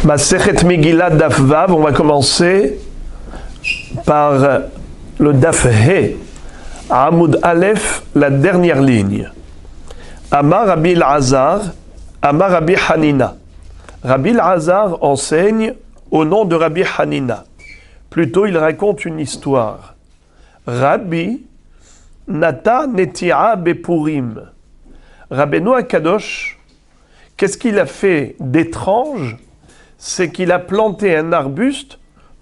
Masechet Megillah Daf Vav, on va commencer par le Daf He, Amoud Aleph, la dernière ligne. Amar Rabbi Elazar, Amar Rabbi Hanina. Rabbi Elazar enseigne au nom de Rabbi Hanina. Plutôt, il raconte une histoire. Rabbi Nata Netia Bepurim. Rabbeinu Akadosh, qu'est-ce qu'il a fait d'étrange? C'est qu'il a planté un arbuste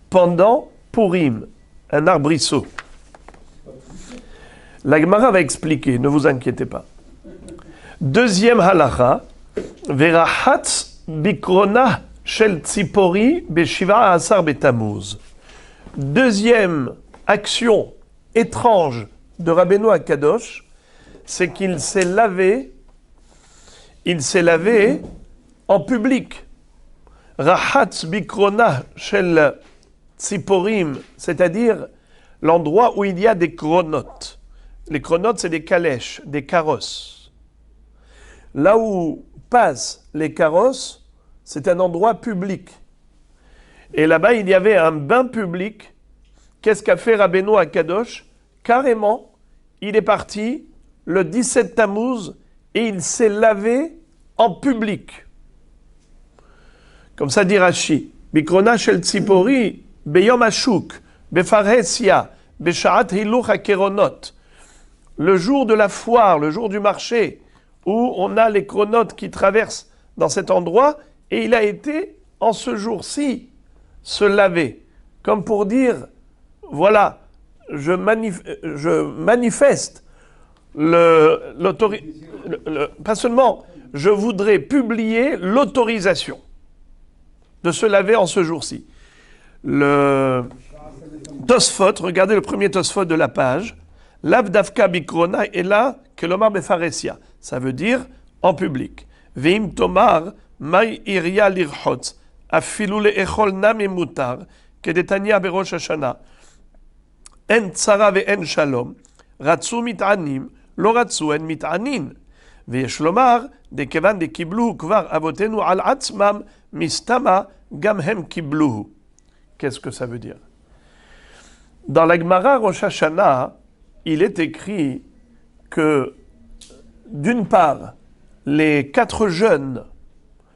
pendant Purim, un arbrisseau. La Gemara va expliquer, ne vous inquiétez pas. Deuxième halacha, Verahatz bikrona shel tzipori beshiva asar betamuz. Deuxième action étrange de Rabbeinu Akadosh, c'est qu'il s'est lavé en public. Rahatz bikrona shel tziporim, c'est-à-dire l'endroit où il y a des chronotes. Les chronotes, c'est des calèches, des carrosses. Là où passent les carrosses, c'est un endroit public. Et là-bas, il y avait un bain public. Qu'est-ce qu'a fait Rabbeinu Akadosh? Carrément, il est parti le 17 Tammuz et il s'est lavé en public. Comme ça dit Rashi, Bikrona shel tzipori beyom hashuk befaresia beshaat hiluch hakeronot. Le jour de la foire, le jour du marché, où on a les chronotes qui traversent dans cet endroit, et il a été en ce jour-ci se laver, comme pour dire, voilà, je manifeste pas seulement, je voudrais publier l'autorisation de se laver en ce jour-ci. Le Tosfot, regardez le premier Tosfot de la page, L'Avdavka Bikrona est là que l'Omar Befaresia. Ça veut dire en public. Veim Tomar, Mai Iria Lirhotz, Afilu Le'echol Name Mutar, Kedetania Berosh Hashana, En Tsara ve'en Shalom, Ratsu Mit'anim, Lo Ratsu en Mit'anin. ויש לומר, דכיוון דקיבלו כבר אבותינו על עצמם, מסתמה, גם הם קיבלוהו. Qu'est-ce que ça veut dire? Dans la Gemara Rosh Hashanah, il est écrit que, d'une part, les 4 jeunes,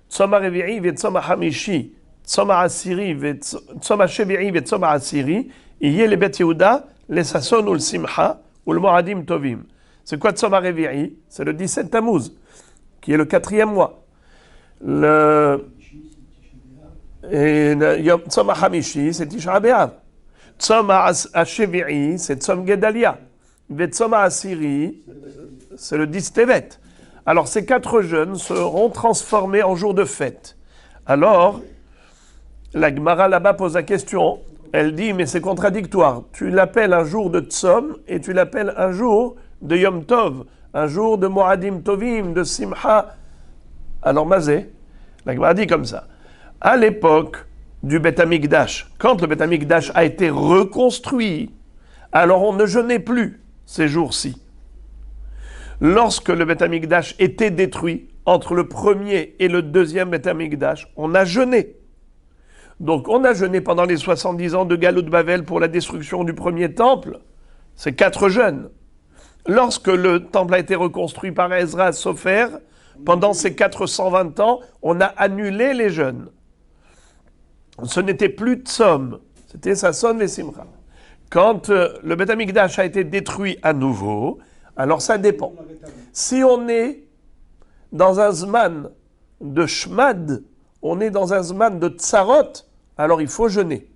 Tzoma Revi'i ve Tzoma Hamishi, Tzoma Asiri ve Tzoma Shevi'i ve Tzoma Asiri, yé le Bet Yehuda, le Sasson ou le Simcha, ou le Moadim Tovim. C'est quoi Tzoma Revi'i? C'est le 17 Tammuz, qui est le 4e mois. Tzoma Hamishi, c'est Tisha B'Av. Tzoma Shevi'i, c'est Tzom Gedalia. Tzoma Asiri, c'est le 10 Tevet. Alors, ces 4 jeunes seront transformés en jour de fête. Alors, la Gemara là-bas pose la question. Elle dit, mais c'est contradictoire. Tu l'appelles un jour de Tzom et tu l'appelles un jour de Yom Tov, un jour de Moadim Tovim, de Simcha. Alors, Mazé, la Gemara dit comme ça. À l'époque du Beth Amikdash, quand le Beth Amikdash a été reconstruit, alors on ne jeûnait plus ces jours-ci. Lorsque le Beth Amikdash était détruit, entre le premier et le deuxième Beth Amikdash, on a jeûné. Donc on a jeûné pendant les 70 ans de Galout Bavel pour la destruction du premier temple. C'est 4 jeûnes. Lorsque le temple a été reconstruit par Ezra Sofer, pendant ces 420 ans, on a annulé les jeûnes. Ce n'était plus Tzom, c'était Sasson et Simcha. Quand le Beth Amikdash a été détruit à nouveau, alors ça dépend. Si on est dans un zman de shmad, on est dans un zman de tsarot, alors il faut jeûner.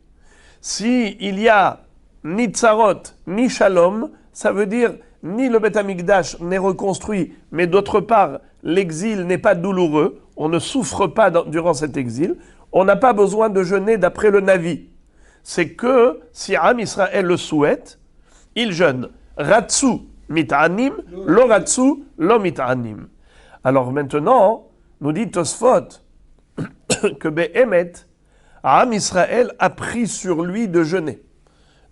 Si il y a ni tsarot, ni shalom, ça veut dire ni le Beth Amikdash n'est reconstruit, mais d'autre part, l'exil n'est pas douloureux, on ne souffre pas durant cet exil, on n'a pas besoin de jeûner d'après le Navi. C'est que, si Am Israël le souhaite, il jeûne. Ratsu mit'anim, lo ratsu, lo mit'anim. Alors maintenant, nous dit Tosfot que Be'emet, Am Israël a pris sur lui de jeûner.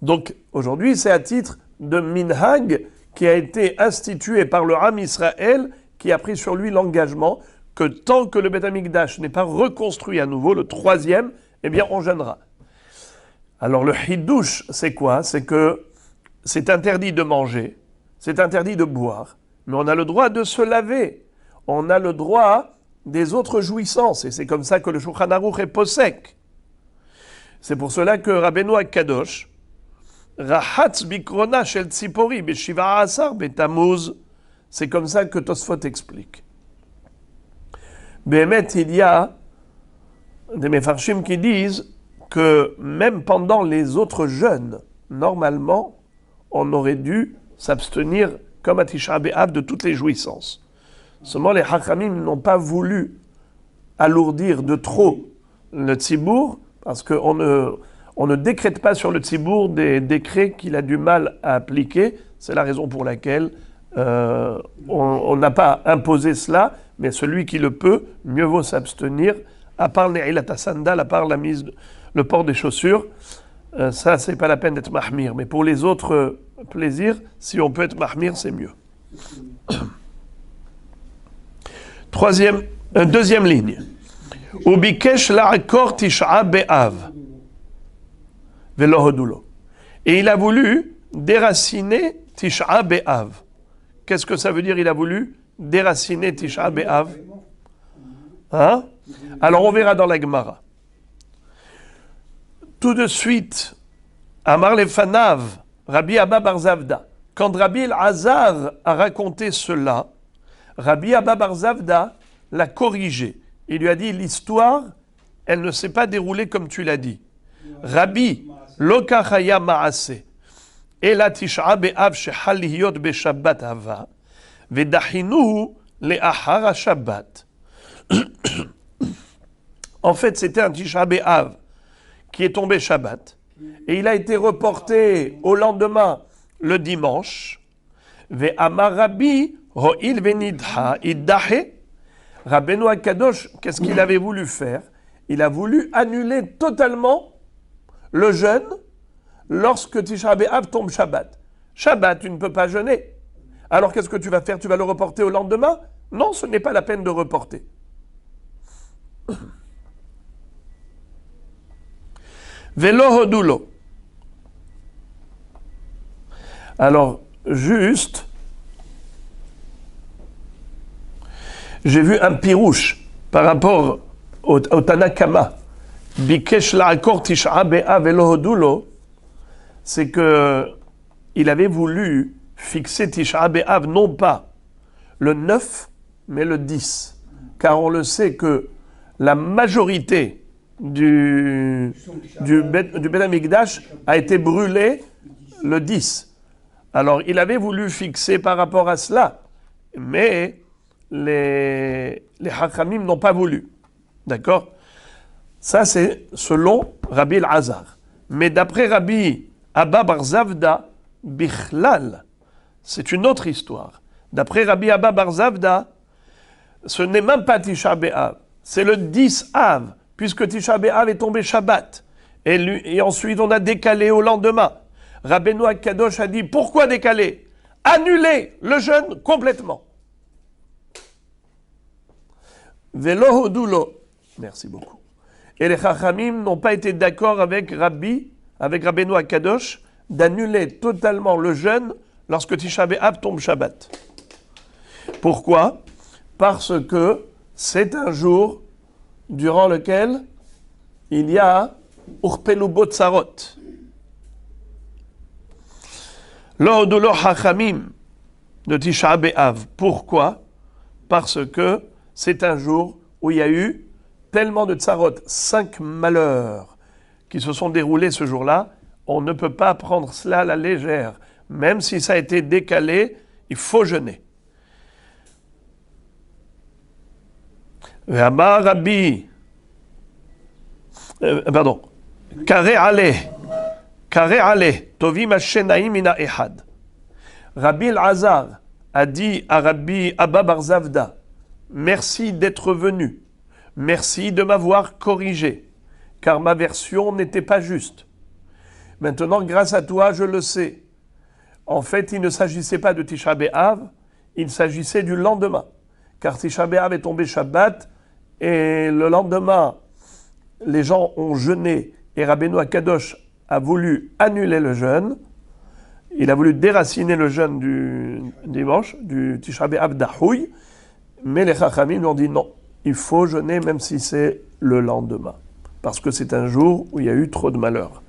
Donc aujourd'hui, c'est à titre de minhag qui a été institué par le Am Israël, qui a pris sur lui l'engagement que tant que le Beth Amikdash n'est pas reconstruit à nouveau, le troisième, eh bien on jeûnera. Alors le Hiddouche, c'est quoi? C'est que c'est interdit de manger, c'est interdit de boire, mais on a le droit de se laver, on a le droit des autres jouissances, et c'est comme ça que le Shulchan Aruch est posek. C'est pour cela que Rabbeinu Akadosh, Rahatz bikrona shel tzipori beshiva asar betamuz, c'est comme ça que Tosfot explique. Béhémet, il y a des Mefarshim qui disent que même pendant les autres jeûnes, normalement, on aurait dû s'abstenir, comme à Tisha B'Av, de toutes les jouissances. Seulement, les Hachamim n'ont pas voulu alourdir de trop le tzibour, parce qu'on ne décrète pas sur le tzibour des décrets qu'il a du mal à appliquer. C'est la raison pour laquelle on n'a pas imposé cela, mais celui qui le peut, mieux vaut s'abstenir, à part Ne'ilat Sandal, à part le port des chaussures. Ça, c'est pas la peine d'être mahmir. Mais pour les autres plaisirs, si on peut être mahmir, c'est mieux. Deuxième ligne. Ubikesh la'akor tisha be'av velo hodulo. Et il a voulu déraciner tisha be'av. Qu'est-ce que ça veut dire, il a voulu déraciner tisha be'av? Hein? Alors on verra dans la Gemara. Tout de suite, Amar lefanav, Rabbi Abba bar Zavda. Quand Rabbi El-Hazar a raconté cela, Rabbi Abba bar Zavda l'a corrigé. Il lui a dit, l'histoire, elle ne s'est pas déroulée comme tu l'as dit. Rabbi, lo kachaya ma'ase, ela tisha be'av shechal lihiyot be'shabbat hava, vedachinuhu le'achar ha-shabbat. En fait, c'était un Tisha B'Av qui est tombé Shabbat, et il a été reporté au lendemain, le dimanche. Ve'amar Rabbi ho'il ve'nidha iddahe. Rabbeinu Akadosh, qu'est-ce qu'il avait voulu faire? Il a voulu annuler totalement le jeûne lorsque Tisha B'Av tombe Shabbat. Shabbat, tu ne peux pas jeûner. Alors qu'est-ce que tu vas faire? Tu vas le reporter au lendemain? Non, ce n'est pas la peine de reporter. Velo hodulo. Alors, juste, j'ai vu un pirouche par rapport au Tanakama. Bikesh la'akor tisha be'av velo hodulo. C'est que il avait voulu fixer Tisha B'Av non pas le 9, mais le 10. Car on le sait que la majorité du Beth Amikdash a été brûlée le 10. Alors il avait voulu fixer par rapport à cela, mais les Hachamim n'ont pas voulu. D'accord? Ça c'est selon Rabbi El-Hazar. Mais d'après Rabbi Abba bar Zavda, Bichlal, c'est une autre histoire. D'après Rabbi Abba bar Zavda, ce n'est même pas Tisha B'Av, c'est le 10 Av, puisque Tisha B'Av est tombé Shabbat. Et ensuite on a décalé au lendemain. Rabbeinu Akadosh a dit, pourquoi décaler? Annuler le jeûne complètement. Velo hodulo. Merci beaucoup. Et les Chachamim n'ont pas été d'accord avec Rabbeinu Akadosh, d'annuler totalement le jeûne lorsque Tisha B'Av tombe Shabbat. Pourquoi? Parce que c'est un jour durant lequel il y a Urpelu Botzarot. Lo hodulo hachamim de Tisha B'Av. Pourquoi? Parce que c'est un jour où il y a eu tellement de tsarot, 5 malheurs qui se sont déroulés ce jour-là. On ne peut pas prendre cela à la légère. Même si ça a été décalé, il faut jeûner. Rabbi Kare Ale, Tovim Hashenaim Mina Ehad. Rabbi El-Hazar a dit à Rabbi Abba bar Zavda, merci d'être venu, merci de m'avoir corrigé, car ma version n'était pas juste. Maintenant, grâce à toi, je le sais. En fait, il ne s'agissait pas de Tisha B'Av, il s'agissait du lendemain. car Tisha B'Av est tombé Shabbat, et le lendemain, les gens ont jeûné, et Rabbeinu Akadosh a voulu annuler le jeûne. Il a voulu déraciner le jeûne du dimanche, du Tisha B'Av d'Ahouy, mais les Chachamim lui ont dit non, il faut jeûner même si c'est le lendemain, parce que c'est un jour où il y a eu trop de malheur.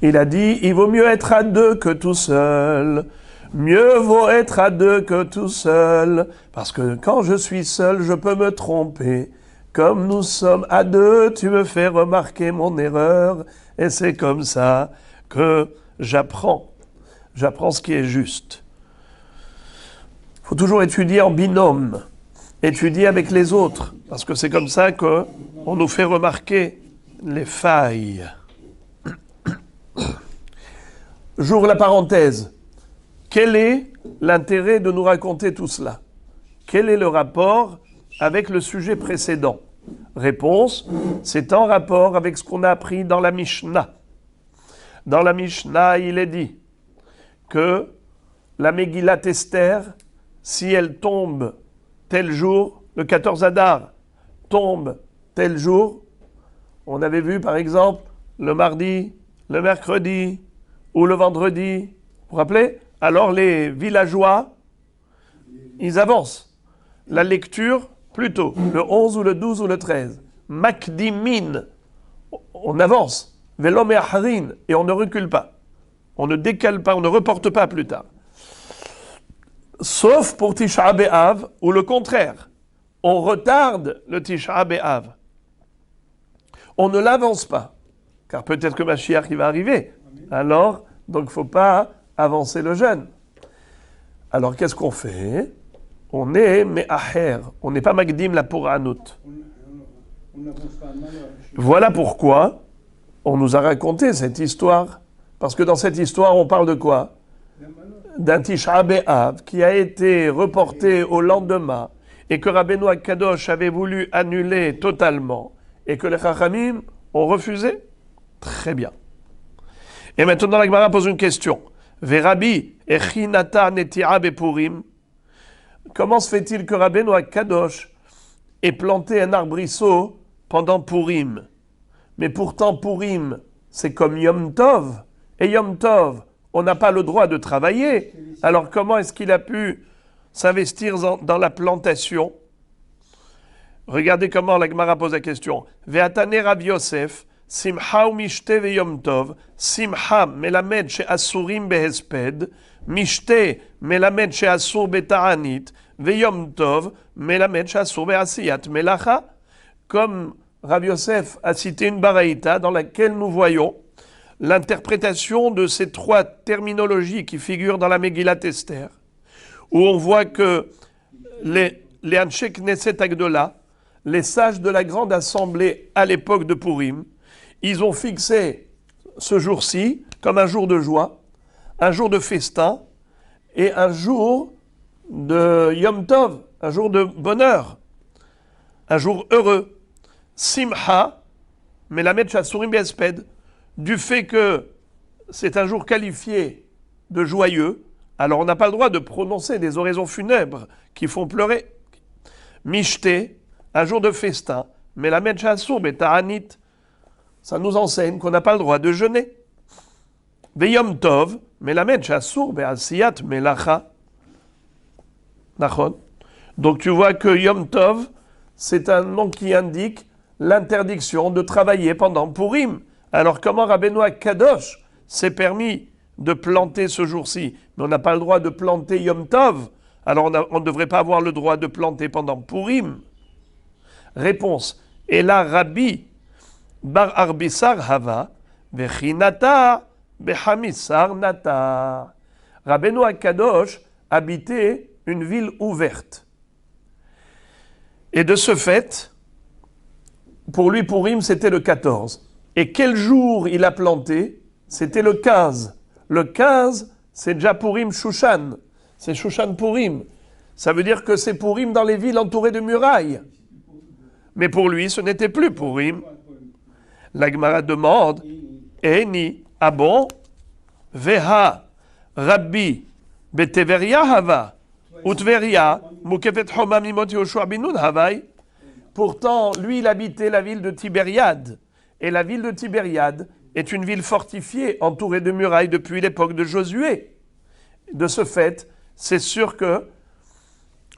Il a dit, il vaut mieux être à deux que tout seul. Mieux vaut être à deux que tout seul, parce que quand je suis seul, je peux me tromper. Comme nous sommes à deux, tu me fais remarquer mon erreur, et c'est comme ça que j'apprends ce qui est juste. Il faut toujours étudier en binôme, étudier avec les autres, parce que c'est comme ça qu'on nous fait remarquer les failles. J'ouvre la parenthèse. Quel est l'intérêt de nous raconter tout cela? Quel est le rapport avec le sujet précédent? Réponse, c'est en rapport avec ce qu'on a appris dans la Mishnah. Dans la Mishnah, il est dit que la Megillat Esther, si elle tombe tel jour, le 14 Adar tombe tel jour, on avait vu par exemple le mardi, le mercredi ou le vendredi, vous vous rappelez? Alors les villageois, ils avancent. La lecture, plutôt, le 11 ou le 12 ou le 13. Makdimin, on avance. Velom et Aharin, et on ne recule pas. On ne décale pas, on ne reporte pas plus tard. Sauf pour Tisha B'Av, ou le contraire. On retarde le Tisha B'Av. On ne l'avance pas. Car peut-être que Mashiach il va arriver. Alors, donc il ne faut pas avancer le jeûne. Alors qu'est-ce qu'on fait? On est me'aher, on n'est pas magdim la pouranout. Voilà pourquoi on nous a raconté cette histoire. Parce que dans cette histoire, on parle de quoi? D'un Tisha B'Av qui a été reporté au lendemain et que Rabbeinu Akadosh avait voulu annuler totalement et que les Chachamim ont refusé. Très bien. Et maintenant, la Gemara pose une question. Verabi echinata netira bepurim. Comment se fait-il que Rabbeinu Akadosh ait planté un arbrisseau pendant Purim? Mais pourtant, Purim, c'est comme Yom Tov. Et Yom Tov, on n'a pas le droit de travailler. Alors comment est-ce qu'il a pu s'investir dans la plantation? Regardez comment la Gemara pose la question. Ve'atane Rav Yosef, simcha u'mishte ve'yom tov, simcha melamed she'asurim behesped, mishte melamed she'asur beta'anit, ve'yom tov melamed she'asur be'asiyat melacha. Comme Rav Yosef a cité une baraïta dans laquelle nous voyons l'interprétation de ces trois terminologies qui figurent dans la Megillat Esther, où on voit que les Anshe Knesset Agdola, les sages de la grande assemblée à l'époque de Purim, ils ont fixé ce jour-ci comme un jour de joie, un jour de festin et un jour de Yom Tov, un jour de bonheur, un jour heureux. Simcha, melamed she'asurim be'esped, du fait que c'est un jour qualifié de joyeux, alors on n'a pas le droit de prononcer des oraisons funèbres qui font pleurer. Mishte, un jour de festin, mais la she'asur beta'anit, ça nous enseigne qu'on n'a pas le droit de jeûner. Veyom tov, mais la she'asur be'asiyat melacha. Nachon. Donc tu vois que Yom Tov, c'est un nom qui indique l'interdiction de travailler pendant Purim. Alors comment Rabbeinu Akadosh s'est permis de planter ce jour-ci? Mais on n'a pas le droit de planter Yom Tov. Alors on ne devrait pas avoir le droit de planter pendant Purim. Réponse. Et là, Rabbi Bar Arbisar Hava, Vechinata, Behamisar Nata. Rabbeinu Akadosh habitait une ville ouverte. Et de ce fait, pour lui, Purim, c'était le 14. Et quel jour il a planté? C'était le 15. Le 15, c'est déjà Purim Shushan. C'est Shushan Purim. Ça veut dire que c'est Purim dans les villes entourées de murailles. Mais pour lui, ce n'était plus Purim. La Gemara demande, Eni, ah bon? Veha, Rabbi, Beteveria hava. Utveria, mukefet homa mimot Yehoshua bin Nun havai. Pourtant, lui, il habitait la ville de Tibériade. Et la ville de Tibériade est une ville fortifiée, entourée de murailles depuis l'époque de Josué. De ce fait, c'est sûr que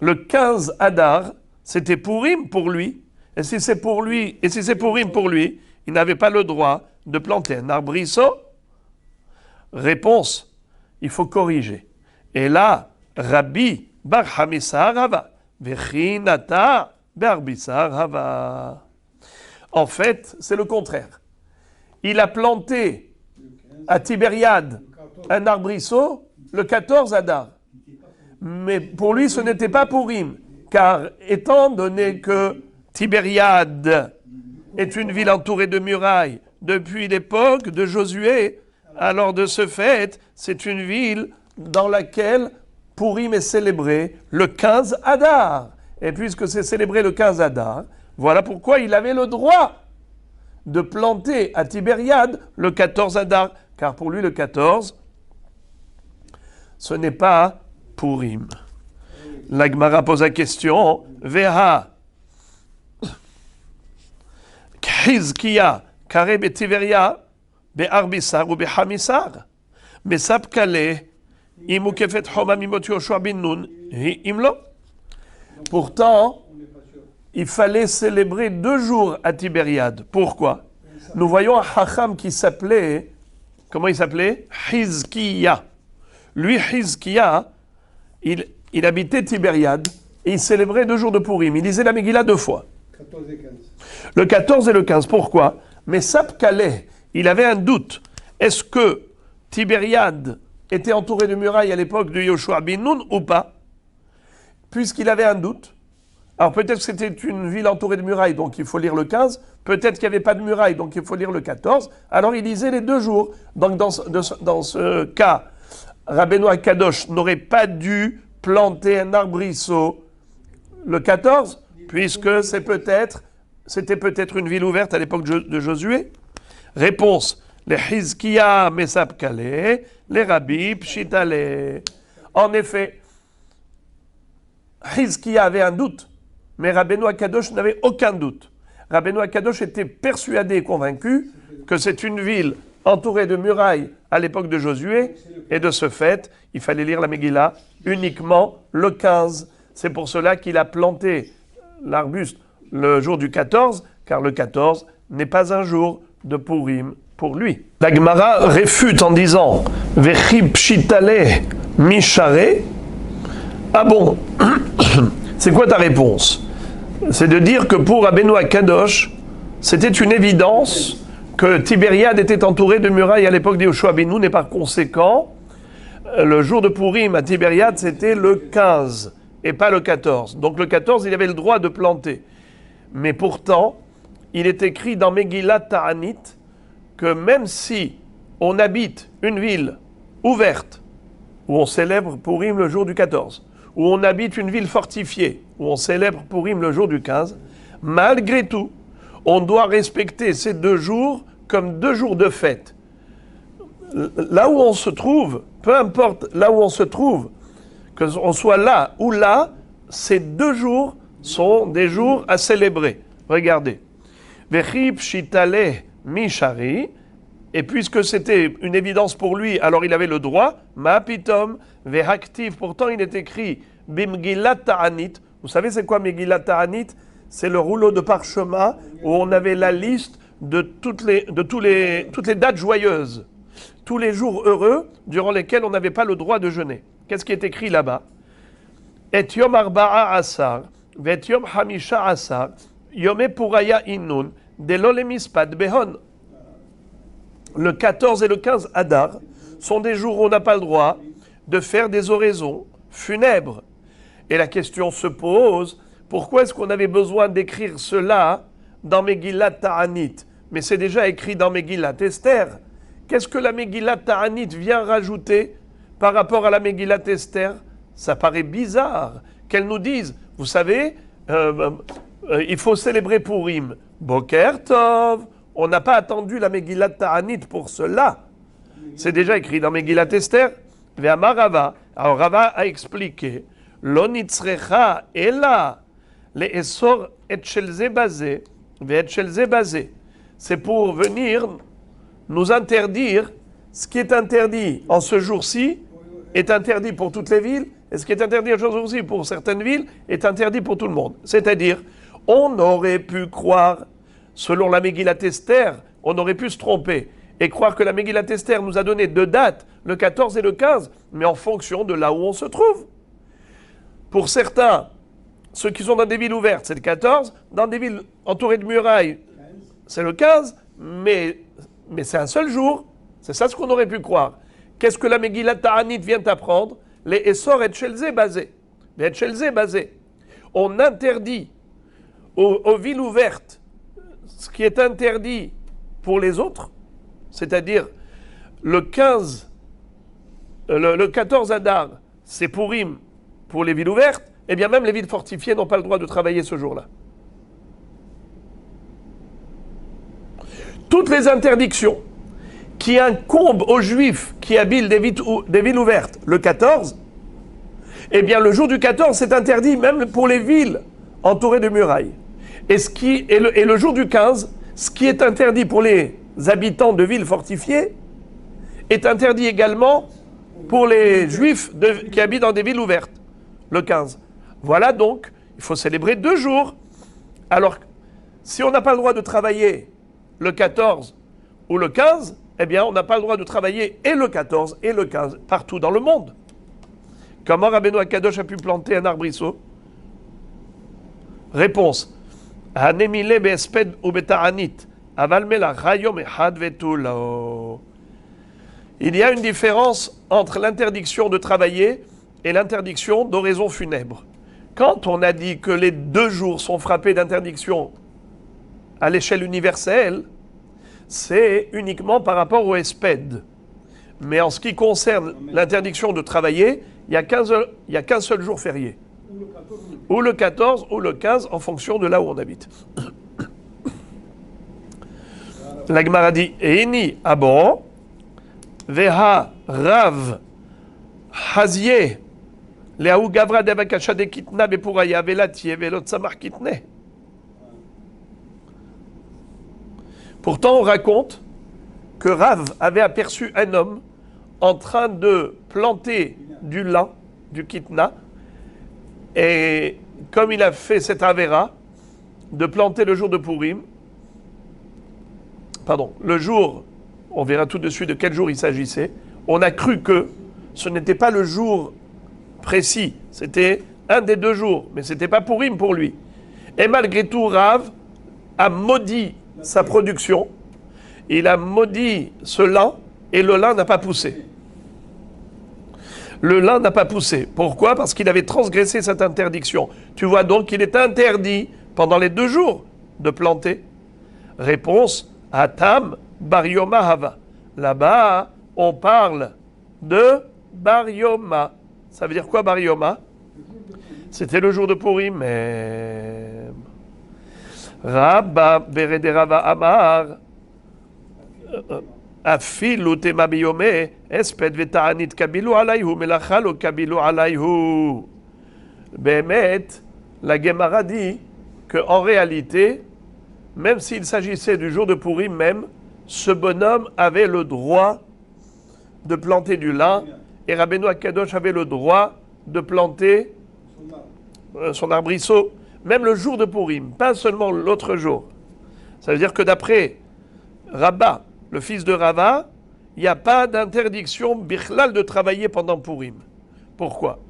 le 15 Adar, c'était Pourim pour lui. Et si c'est Pourim pour lui, il n'avait pas le droit de planter un arbrisseau. Réponse, il faut corriger. Et là, Rabbi Bar Hamissar Hava, Vechinata Barbissar Hava. En fait, c'est le contraire. Il a planté à Tibériade un arbrisseau le 14 Adar. Mais pour lui, ce n'était pas Pourim, car étant donné que Tibériade est une ville entourée de murailles depuis l'époque de Josué, alors de ce fait, c'est une ville dans laquelle Pourim est célébré le 15 Adar. Et puisque c'est célébré le 15 Adar, voilà pourquoi il avait le droit de planter à Tibériade le 14 Adar, car pour lui le 14, ce n'est pas Pourim. La Gemara pose la question, Veha Khizkiya Kare Betiveria Be'arbissar ou Be'hamisar Mesapkale Imukefet Homa Mimot Yehoshua bin Nun Imlo. Pourtant, il fallait célébrer 2 jours à Tibériade. Pourquoi? Nous voyons un Hacham qui s'appelait, comment il s'appelait? Hizkiya. Lui, Hizkiya, il habitait Tibériade et il célébrait 2 jours de Pourim. Il lisait la Megillah 2 fois. 14 et 15. Le 14 et le 15. Pourquoi? Mais Sapkaleh, il avait un doute. Est-ce que Tibériade était entouré de murailles à l'époque de Yehoshua bin Nun ou pas? Puisqu'il avait un doute. Alors peut-être que c'était une ville entourée de murailles, donc il faut lire le 15. Peut-être qu'il n'y avait pas de murailles, donc il faut lire le 14. Alors il lisait les 2 jours. Donc dans ce cas, Rabbeinu Akadosh n'aurait pas dû planter un arbrisseau le 14, puisque c'était peut-être une ville ouverte à l'époque de Josué. Réponse, les Hizkiya Mesapkale, les Rabbi Pshitale. En effet, Hizkiya avait un doute, mais Rabbeinu Akadosh n'avait aucun doute. Rabbeinu Akadosh était persuadé et convaincu que c'est une ville entourée de murailles à l'époque de Josué, et de ce fait, il fallait lire la Megillah uniquement le 15. C'est pour cela qu'il a planté l'arbuste le jour du 14, car le 14 n'est pas un jour de Pourim pour lui. La Gemara réfute en disant « Vechi pshitale mishare » Ah bon, c'est quoi ta réponse? C'est de dire que pour Rabbeinu Akadosh, c'était une évidence que Tibériade était entourée de murailles à l'époque de Yehoshua bin Nun, et par conséquent, le jour de Pourim à Tibériade, c'était le 15 et pas le 14. Donc le 14, il avait le droit de planter. Mais pourtant, il est écrit dans Megillat Ta'anit que même si on habite une ville ouverte, où on célèbre Pourim le jour du 14, où on habite une ville fortifiée, où on célèbre Pourim le jour du 15, malgré tout, on doit respecter ces 2 jours comme 2 jours de fête. Là où on se trouve, peu importe là où on se trouve, que on soit là ou là, ces 2 jours sont des jours à célébrer. Regardez. Vechi pshitale mishari. Et puisque c'était une évidence pour lui, alors il avait le droit. Ma pitom vehaktiv. Pourtant, il est écrit bimgillat ta'anit. Vous savez c'est quoi Megillat Ta'anit? C'est le rouleau de parchemin où on avait la liste de toutes les dates joyeuses, tous les jours heureux durant lesquels on n'avait pas le droit de jeûner. Qu'est-ce qui est écrit là-bas? Et yom arba'a asar, vet yom hamisha asar, yome puraya innun, delo lemispad behon. Le 14 et le 15 Adar sont des jours où on n'a pas le droit de faire des oraisons funèbres. Et la question se pose, pourquoi est-ce qu'on avait besoin d'écrire cela dans Megillat Ta'anit? Mais c'est déjà écrit dans Megillat Esther. Qu'est-ce que la Megillat Ta'anit vient rajouter par rapport à la Megillat Esther? Ça paraît bizarre qu'elle nous dise, vous savez, il faut célébrer Pourim. Boker Tov. On n'a pas attendu la Megillat Ta'anit pour cela. C'est déjà écrit dans Megillat Esther. Ve'amarava, Alors Rava a expliqué, Lo nitzrecha ela le'esor et shel ze bazé ve'et shel ze bazé. C'est pour venir nous interdire ce qui est interdit en ce jour-ci est interdit pour toutes les villes, et ce qui est interdit en ce jour-ci pour certaines villes est interdit pour tout le monde. C'est-à-dire, on aurait pu croire, selon la Megillat Esther, on aurait pu se tromper et croire que la Megillat Esther nous a donné deux dates, le 14 et le 15, mais en fonction de là où on se trouve. Pour certains, ceux qui sont dans des villes ouvertes, c'est le 14, dans des villes entourées de murailles, c'est le 15, mais c'est un seul jour. C'est ça ce qu'on aurait pu croire. Qu'est-ce que la Megillat Ta'anit vient apprendre? Les Essor et Shelze basés. Les Shelze basés. On interdit aux villes ouvertes ce qui est interdit pour les autres, c'est-à-dire le 15, le 14 Adar, c'est Pourim pour les villes ouvertes, et bien même les villes fortifiées n'ont pas le droit de travailler ce jour-là. Toutes les interdictions qui incombent aux Juifs qui habitent des villes ouvertes, le 14, eh bien le jour du 14, c'est interdit même pour les villes entourées de murailles. Et le jour du 15, ce qui est interdit pour les habitants de villes fortifiées est interdit également pour les Juifs qui habitent dans des villes ouvertes, le 15. Voilà donc, il faut célébrer 2 jours. Alors, si on n'a pas le droit de travailler le 14 ou le 15, eh bien, on n'a pas le droit de travailler et le 14 et le 15 partout dans le monde. Comment Rabbeinu Akadosh a pu planter un arbrisseau? Réponse. Il y a une différence entre l'interdiction de travailler et l'interdiction d'oraison funèbre. Quand on a dit que les 2 jours sont frappés d'interdiction à l'échelle universelle, c'est uniquement par rapport au Esped. Mais en ce qui concerne l'interdiction de travailler, il n'y a qu'un seul jour férié. Ou le 14 ou le 15 en fonction de là où on habite. La Gemara dit Eini abo veha rav hazie leaou gavra devakasha de kitna bepuraya velatie velot samar kitne. Pourtant, on raconte que Rav avait aperçu un homme en train de planter du lin, du kitna, et comme il a fait cette avéra de planter le jour de Purim, le jour, on verra tout de suite de quel jour il s'agissait, on a cru que ce n'était pas le jour précis, c'était un des 2 jours, mais ce n'était pas Purim pour lui. Et malgré tout, Rav a maudit sa production, il a maudit ce lin, et le lin n'a pas poussé. Le lin n'a pas poussé. Pourquoi? Parce qu'il avait transgressé cette interdiction. Tu vois donc qu'il est interdit pendant les 2 jours de planter. Réponse, Atam Bar Yoma Hava. Là-bas, on parle de Bar Yoma. Ça veut dire quoi Bar Yoma? C'était le jour de Purim. Rabba Berede Rava Amar Afilu tema biyome esped veta'anit kabilu alayhu melacha lo kabilu alayhu. Behemet, la Gemara dit qu'en réalité, même s'il s'agissait du jour de Purim même, ce bonhomme avait le droit de planter du lin et Rabbeinu Akadosh avait le droit de planter son arbrisseau, même le jour de Purim, pas seulement l'autre jour. Ça veut dire que d'après Rabba, le fils de Rava, il n'y a pas d'interdiction bichlal de travailler pendant Purim. Pourquoi?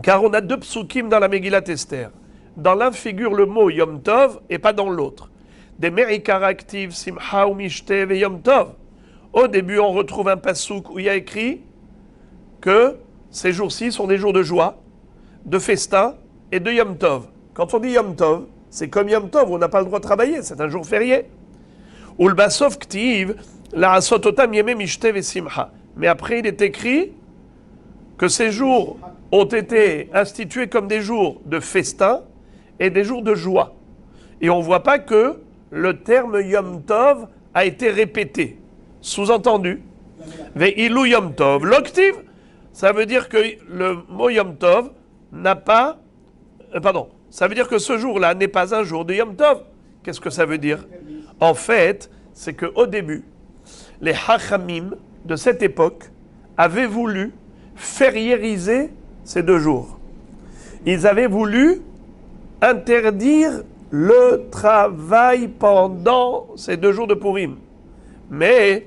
Car on a 2 psukim dans la Megillat Esther. Dans l'un figure le mot Yom Tov et pas dans l'autre. Des Merikara active Simcha ou Mishte ve Yom Tov. Au début, on retrouve un passouk où il y a écrit que ces jours-ci sont des jours de joie, de festin et de Yom Tov. Quand on dit Yom Tov, c'est comme Yom Tov, on n'a pas le droit de travailler, c'est un jour férié. Ou le basov ktiv, la asototam yeme mishte ve simcha. Mais après, il est écrit que ces jours ont été institués comme des jours de festin et des jours de joie. Et on ne voit pas que le terme Yom Tov a été répété. Sous-entendu, ve ilu Yom Tov, l'octiv, ça veut dire que le mot Yom Tov n'a pas... ça veut dire que ce jour-là n'est pas un jour de Yom Tov. Qu'est-ce que ça veut dire? En fait, c'est qu'au début, les Hachamim de cette époque avaient voulu fériériser ces 2 jours. Ils avaient voulu interdire le travail pendant ces 2 jours de Purim. Mais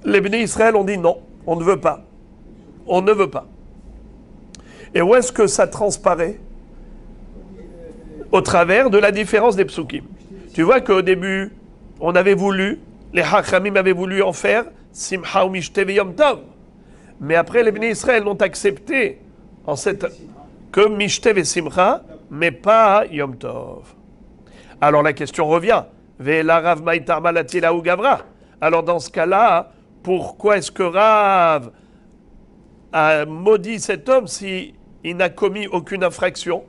les Béné Israël ont dit non, on ne veut pas. On ne veut pas. Et où est-ce que ça transparaît? Au travers de la différence des psukim. Tu vois qu'au début, on avait voulu, les Hachamim avaient voulu en faire Simcha ou Mishte Yom Tov. Mais après, les Béné Israël n'ont accepté que Mishte et Simcha, mais pas Yom Tov. Alors la question revient. Ve'ela Rav Maitar Malati la Gavra. Alors dans ce cas-là, pourquoi est-ce que Rav a maudit cet homme s'il n'a commis aucune infraction?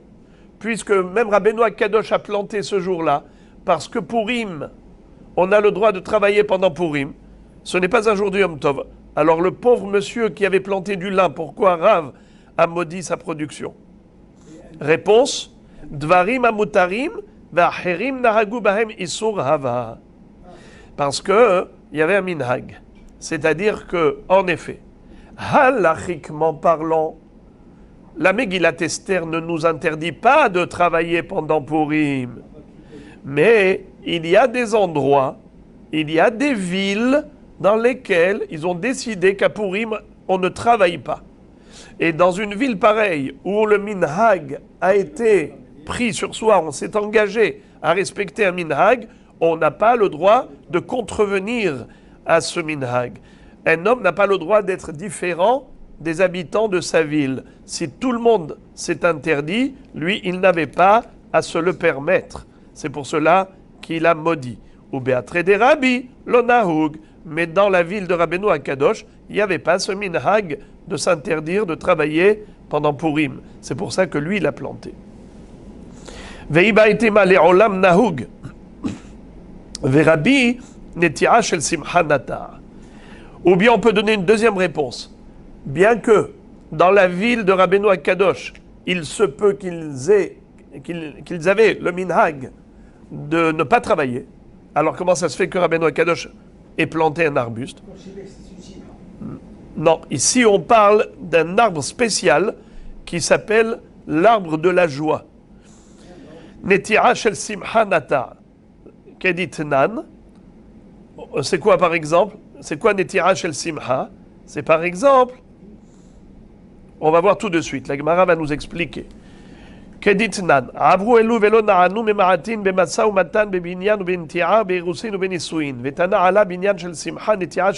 Puisque même Rabbeinu Akadosh a planté ce jour-là, parce que Purim, on a le droit de travailler pendant Purim. Ce n'est pas un jour de Yom Tov. Alors le pauvre monsieur qui avait planté du lin, pourquoi Rav a maudit sa production? Réponse, Dvarim amutarim v'acherim nahagu bahem isur hava. Parce que il y avait un minhag. C'est-à-dire que, en effet, halachiquement parlant, la Megillat Esther ne nous interdit pas de travailler pendant Purim. Mais il y a des endroits, il y a des villes dans lesquelles ils ont décidé qu'à Purim, on ne travaille pas. Et dans une ville pareille, où le minhag a été pris sur soi, on s'est engagé à respecter un minhag, on n'a pas le droit de contrevenir à ce minhag. Un homme n'a pas le droit d'être différent des habitants de sa ville. Si tout le monde s'est interdit, lui, il n'avait pas à se le permettre. C'est pour cela qu'il a maudit. Ou Béatre des Rabbi, l'Onahoug. Mais dans la ville de Rabbeinu Akadosh, il n'y avait pas ce minhag de s'interdire de travailler pendant Purim. C'est pour ça que lui, il a planté. Veiba itema le'olam nahoug. Verabi netira shel simcha nata. Ou bien on peut donner une deuxième réponse. Bien que dans la ville de Rabbeinu Akadosh, il se peut qu'ils avaient le minhag de ne pas travailler. Alors comment ça se fait que Rabbeinu Akadosh ait planté un arbuste? Non, ici on parle d'un arbre spécial qui s'appelle l'arbre de la joie. Netira shel simcha nata. Keditnan. C'est quoi par exemple? C'est quoi Netira shel simcha? C'est par exemple, on va voir tout de suite, la Gemara va nous expliquer. Keditnan, Avru elu velo na'anu mema'atin b'matsa u'matan b'binyan u'b'neti'a b'irusin u'b'nisuin. Vetana ala binyan shel simcha neti'a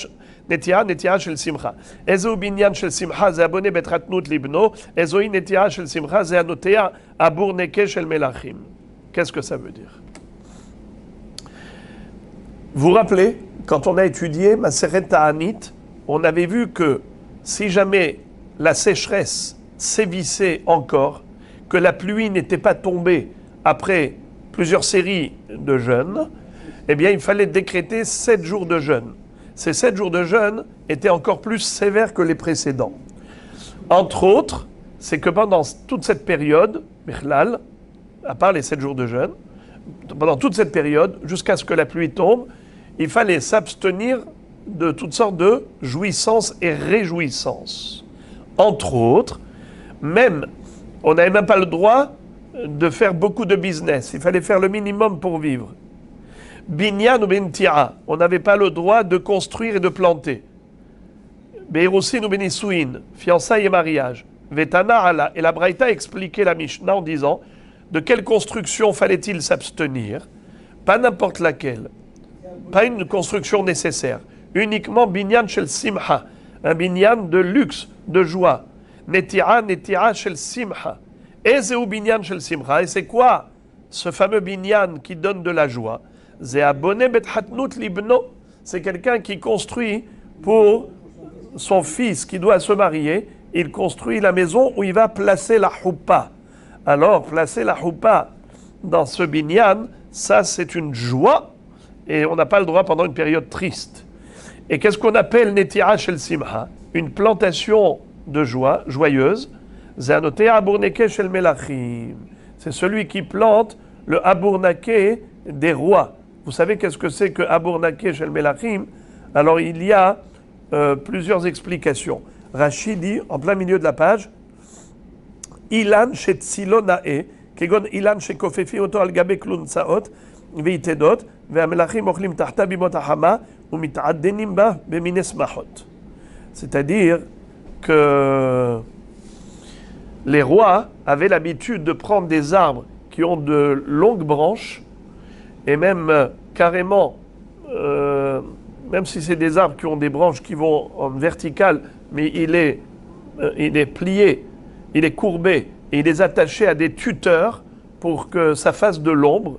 shel simcha. Ezo binyan shel simcha ze abone betratnut libno. Ezoi neti'a shel simcha ze anotea abur neke shel melachim. Qu'est-ce que ça veut dire? Vous vous rappelez, quand on a étudié Maseret Ta'anit, on avait vu que si jamais la sécheresse sévissait encore, que la pluie n'était pas tombée après plusieurs séries de jeûnes, eh bien il fallait décréter 7 jours de jeûne. Ces 7 jours de jeûne étaient encore plus sévères que les précédents. Entre autres, c'est que pendant toute cette période, Bichlal, à part les 7 jours de jeûne, pendant toute cette période, jusqu'à ce que la pluie tombe, il fallait s'abstenir de toutes sortes de jouissances et réjouissances. Entre autres, même, on n'avait même pas le droit de faire beaucoup de business. Il fallait faire le minimum pour vivre. Binyan ou bentira, on n'avait pas le droit de construire et de planter. Beirusin ou benisuin, fiançailles et mariage. Vetana ala, et la Braïta expliquait la Mishnah en disant de quelle construction fallait-il s'abstenir? Pas n'importe laquelle. Pas une construction nécessaire. Uniquement binyan shel simha, un binyan de luxe, de joie. Netira shel simha. Ezeu binyan shel simha. Et c'est quoi ce fameux binyan qui donne de la joie? Ze abone bethatnut libno. C'est quelqu'un qui construit pour son fils qui doit se marier. Il construit la maison où il va placer la choupa. Alors, placer la choupa dans ce binyan, ça c'est une joie. Et on n'a pas le droit pendant une période triste. Et qu'est-ce qu'on appelle Netira shel Simha? Une plantation de joie, joyeuse. Zéanoté Abourneke Shel Melachim. C'est celui qui plante le Abournake des rois. Vous savez qu'est-ce que c'est que Abournake Shel Melachim? Alors il y a plusieurs explications. Rachid dit, en plein milieu de la page, Ilan Shetsilonae, Kegon Ilan Shekofefi Oto al Gabe Klun Tsaot, Veitedot, Ve'amelachim Ochlim Tahta Bimot Ahama, Umit'addenim Ba Bemines Mahot. C'est-à-dire que les rois avaient l'habitude de prendre des arbres qui ont de longues branches, et même carrément, même si c'est des arbres qui ont des branches qui vont en verticale, mais il est plié, il est courbé, et il est attaché à des tuteurs pour que ça fasse de l'ombre.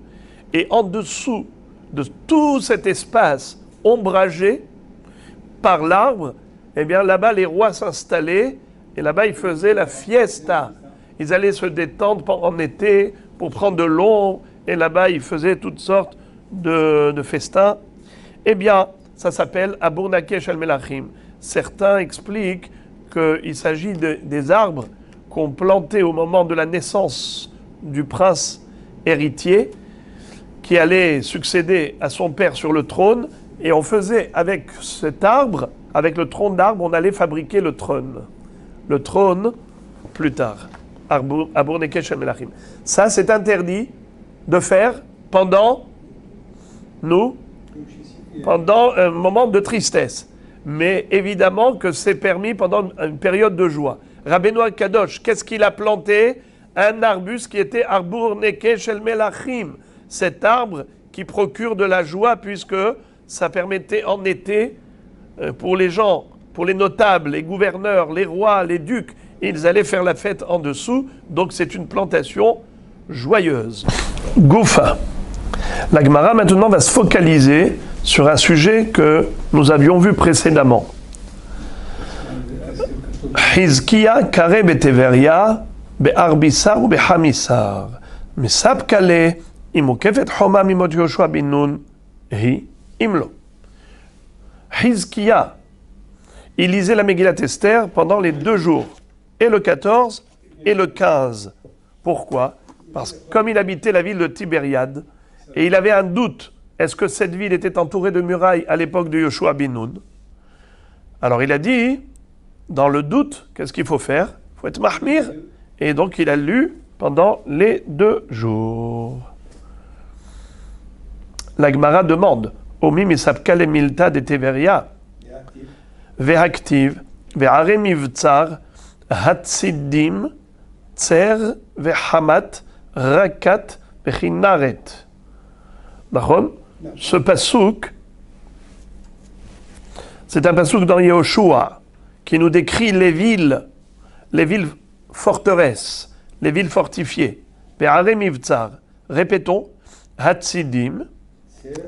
Et en dessous de tout cet espace ombragé par l'arbre, eh bien là-bas les rois s'installaient, et là-bas ils faisaient la fiesta. Ils allaient se détendre en été pour prendre de l'ombre, et là-bas ils faisaient toutes sortes de festins. Eh bien, ça s'appelle Abournake Shel Melachim. Certains expliquent qu'il s'agit des arbres qu'on plantait au moment de la naissance du prince héritier qui allait succéder à son père sur le trône, et on faisait avec cet arbre, avec le tronc d'arbre, on allait fabriquer le trône. Le trône, plus tard. Abourneke Shel Melachim. Ça, c'est interdit de faire pendant un moment de tristesse. Mais évidemment que c'est permis pendant une période de joie. Rabbeinu Kadosh, qu'est-ce qu'il a planté? Un arbuste qui était Abourneke Shel Melachim. Cet arbre qui procure de la joie, puisque ça permettait en été, pour les gens, pour les notables, les gouverneurs, les rois, les ducs, ils allaient faire la fête en dessous. Donc c'est une plantation joyeuse. Goufa. La Gemara maintenant va se focaliser sur un sujet que nous avions vu précédemment. Hizkiya kare beteveria be'arbisar ou be'hamisar misab kale imukefet homa mimot Yoshua bin Nun hi imlo. Hizkiya, il lisait la Megillat Esther pendant les 2 jours, et le 14 et le 15. Pourquoi? Parce que comme il habitait la ville de Tibériade, et il avait un doute, est-ce que cette ville était entourée de murailles à l'époque de Yoshua bin Nun? Alors il a dit, dans le doute, qu'est-ce qu'il faut faire? Il faut être mahmir. Et donc il a lu pendant les 2 jours. La Gemara demande, Omi misapka le milta de Teveria, ve'aktiv, ve'are mivtsar, hatzidim, tser, ve'hamat, rakat, ve'chinaret. D'accord? Ce pasouk, c'est un pasouk dans Yehoshua qui nous décrit les villes forteresses, les villes fortifiées. Ve'are mivtsar. Répétons, hatzidim,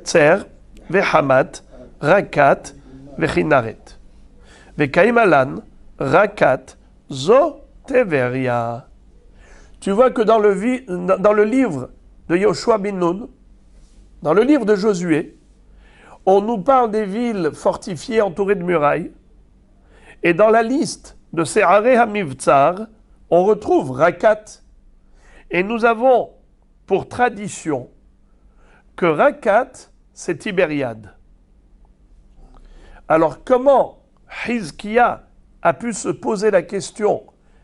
tser, ve'hamat, rakat, ve'chinaret. Ve'kaimalan, rakat, zo teveria. Tu vois que dans le livre de Yoshua bin Nun, dans le livre de Josué, on nous parle des villes fortifiées entourées de murailles, et dans la liste de Se'are HaMivtsar, on retrouve Rakat. Et nous avons pour tradition que Rakat, c'est Tibériade. Alors comment Hizkiya a pu se poser la question,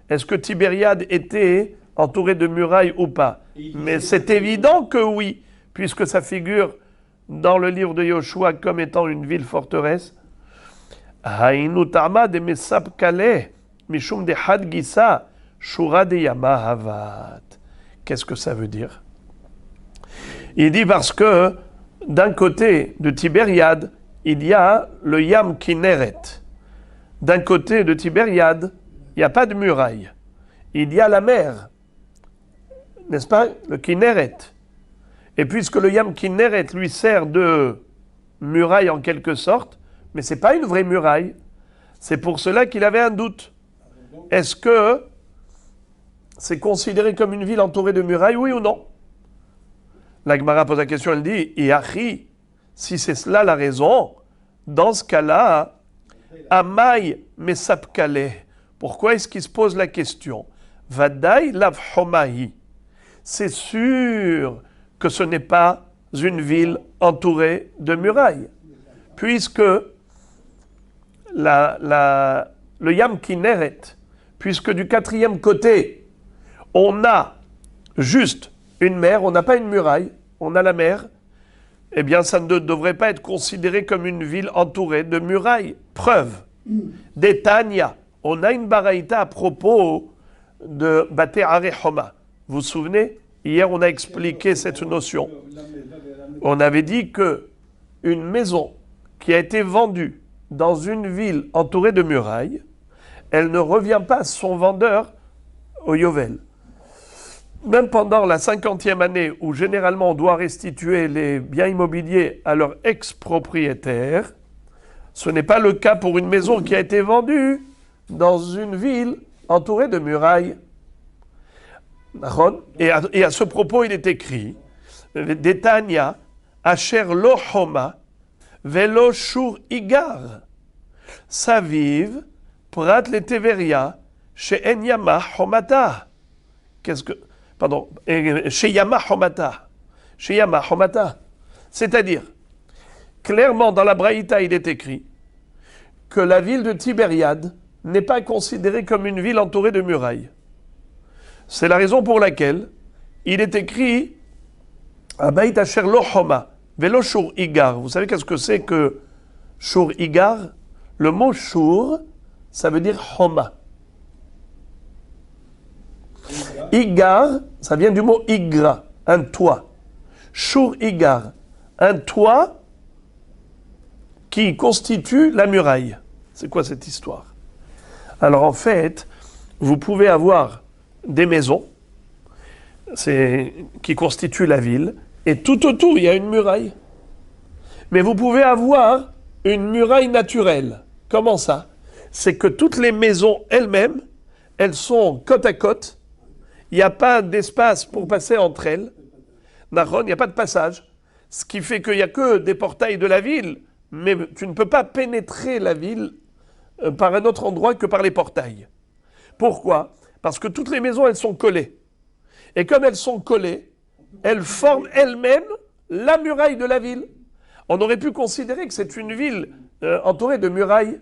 est-ce que Tibériade était entourée de murailles ou pas? Mais c'est évident que oui, puisque ça figure dans le livre de Yoshua comme étant une ville forteresse. Haïnu Tama de Mesab Kale, Mishum de Had Gisa, Shura de Yamahavat. Qu'est-ce que ça veut dire? Il dit parce que d'un côté de Tibériade, il y a le Yam Kinneret. D'un côté de Tibériade, il n'y a pas de muraille. Il y a la mer, n'est-ce pas? Le Kinneret. Et puisque le Yam Kinneret lui sert de muraille en quelque sorte, mais ce n'est pas une vraie muraille, c'est pour cela qu'il avait un doute. Est-ce que c'est considéré comme une ville entourée de murailles, oui ou non? La Gemara pose la question, elle dit, Iachi, si c'est cela la raison, dans ce cas-là, Amai Mesapkale, Pourquoi est-ce qu'il se pose la question? Vadaï lav homahi. C'est sûr que ce n'est pas une ville entourée de murailles, puisque le Yam Kinneret, puisque du quatrième côté, on a juste une mer, on n'a pas une muraille, on a la mer, eh bien ça ne devrait pas être considéré comme une ville entourée de murailles. Preuve, des Tanya, on a une baraïta à propos de Bate Arehoma. Vous vous souvenez? Hier, on a expliqué cette notion. On avait dit que une maison qui a été vendue dans une ville entourée de murailles, elle ne revient pas à son vendeur au Yovel. Même pendant la 50e année où généralement on doit restituer les biens immobiliers à leur ex-propriétaire, ce n'est pas le cas pour une maison qui a été vendue dans une ville entourée de murailles. Et à ce propos, il est écrit Detania, Asher lo homa, velo shur igar, Saviv, Prat le Teveria, chez Enyama homata. Pardon, chez Yama homata. Chez Yama homata. C'est-à-dire, clairement dans la Braïta, il est écrit que la ville de Tibériade n'est pas considérée comme une ville entourée de murailles. C'est la raison pour laquelle il est écrit Abayit Asher lo homa, velo shur igar. Vous savez qu'est-ce que c'est que shur igar? Le mot shur, ça veut dire homa. Igar, ça vient du mot igra, un toit. Shur igar, un toit qui constitue la muraille. C'est quoi cette histoire? Alors en fait, vous pouvez avoir des maisons qui constituent la ville, et tout autour, il y a une muraille. Mais vous pouvez avoir une muraille naturelle. Comment ça? C'est que toutes les maisons elles-mêmes, elles sont côte à côte. Il n'y a pas d'espace pour passer entre elles. Il n'y a pas de passage. Ce qui fait qu'il n'y a que des portails de la ville, mais tu ne peux pas pénétrer la ville par un autre endroit que par les portails. Pourquoi? Parce que toutes les maisons, elles sont collées. Et comme elles sont collées, elles forment elles-mêmes la muraille de la ville. On aurait pu considérer que c'est une ville entourée de murailles.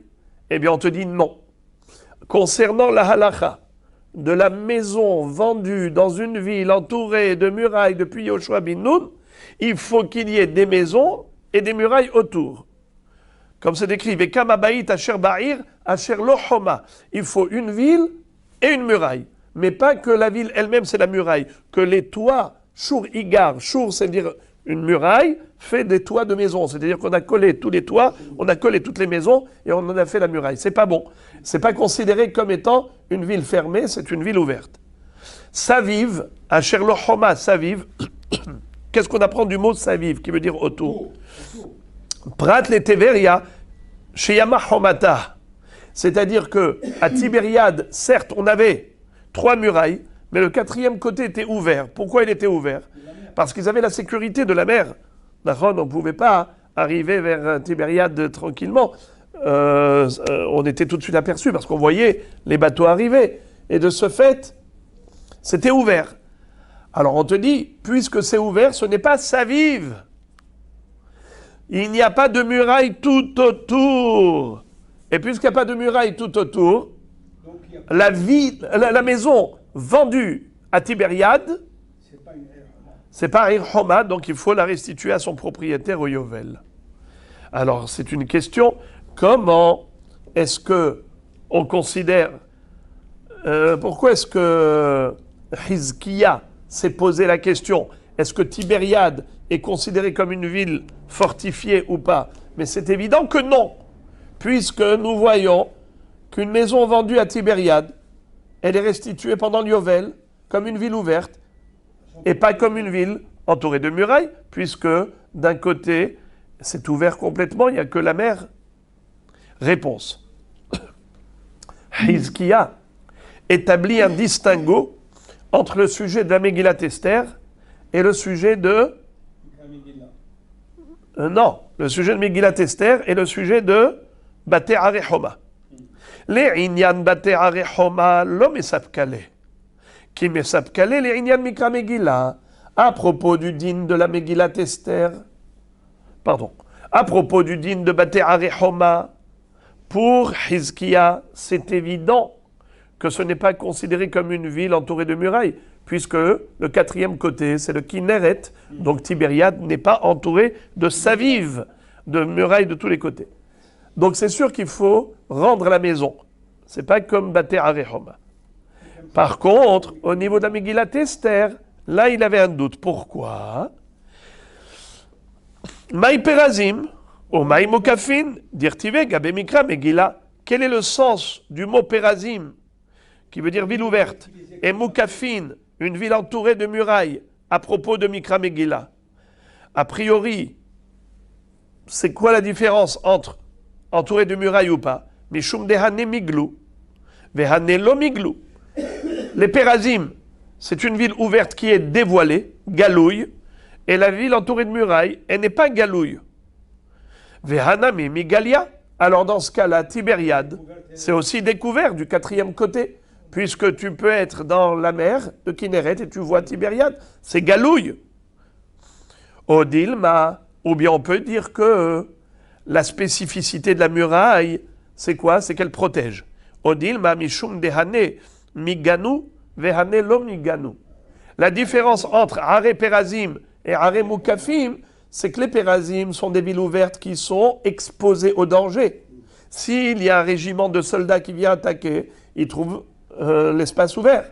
Eh bien, on te dit non. Concernant la halakha de la maison vendue dans une ville entourée de murailles depuis Yoshua bin Nun, il faut qu'il y ait des maisons et des murailles autour. Comme c'est décrit, Vekam Abayit Asher Ba'ir Asher Lo Homa. Il faut une ville et une muraille. Mais pas que la ville elle-même, c'est la muraille. Que les toits, Shur Igar, Shur, c'est-à-dire une muraille, fait des toits de maison. C'est-à-dire qu'on a collé tous les toits, on a collé toutes les maisons et on en a fait la muraille. C'est pas bon. C'est pas considéré comme étant une ville fermée, c'est une ville ouverte. Saviv, Asher Lo Homa, Saviv. Qu'est-ce qu'on apprend du mot Saviv, qui veut dire autour? Prat le Teveria, chez Yama Homata. C'est-à-dire que à Tibériade, certes, on avait 3 murailles, mais le 4e côté était ouvert. Pourquoi il était ouvert? Parce qu'ils avaient la sécurité de la mer. On ne pouvait pas arriver vers Tibériade tranquillement. On était tout de suite aperçus parce qu'on voyait les bateaux arriver. Et de ce fait, c'était ouvert. Alors on te dit, puisque c'est ouvert, ce n'est pas Saviv. Il n'y a pas de muraille tout autour. Et puisqu'il n'y a pas de muraille tout autour, la maison vendue à Tibériade, c'est pas Ir Homa, donc il faut la restituer à son propriétaire au Yovel. Alors c'est une question, comment est-ce que on considère, pourquoi est-ce que Hizkiya s'est posé la question, est-ce que Tibériade est considérée comme une ville fortifiée ou pas? Mais c'est évident que non, puisque nous voyons qu'une maison vendue à Tibériade, elle est restituée pendant le Yovel comme une ville ouverte, et pas comme une ville entourée de murailles, puisque d'un côté, c'est ouvert complètement, il n'y a que la mer. Réponse. Hizkiya établit un distinguo entre le sujet de la Megillat Esther et le sujet de... non, le sujet de Megillat Esther et le sujet de Bate Arehoma. לעניין בתי ערי חומה לא מספקלה. כי מספקלה לעניין מקרא מגילה, à propos du din de la Megillat Esther, pardon, à propos du din de Bate Are Homa, pour Hizkia, c'est évident que ce n'est pas considéré comme une ville entourée de murailles, puisque le quatrième côté, c'est le Kinneret, donc Tibériade n'est pas entouré de savives, de murailles de tous les côtés. Donc c'est sûr qu'il faut rendre la maison. C'est pas comme Bate Are Homa. Par contre, au niveau de la Megillat Esther, là, il avait un doute. Pourquoi? Maï perazim, ou maï mokafin, dirtive gabe mikra megillah. Quel est le sens du mot perazim, qui veut dire ville ouverte, et mokafin, une ville entourée de murailles, à propos de mikra megillah? A priori, c'est quoi la différence entre entouré de murailles ou pas? Mishum dehane miglou, vehane lo miglou. Les perazim, c'est une ville ouverte qui est dévoilée, galouille, et la ville entourée de murailles, elle n'est pas galouille. Vehanami migalia, alors dans ce cas-là, Tibériade, c'est aussi découvert du quatrième côté, puisque tu peux être dans la mer de Kinneret et tu vois Tibériade, c'est galouille. Odilma, ou bien on peut dire que la spécificité de la muraille, c'est quoi? C'est qu'elle protège. Odilma mishum dehane miganu, vehane lo miganu. La différence entre Are Perazim et Are Mukafim, c'est que les Perazim sont des villes ouvertes qui sont exposées au danger. S'il y a un régiment de soldats qui vient attaquer, ils trouvent l'espace ouvert.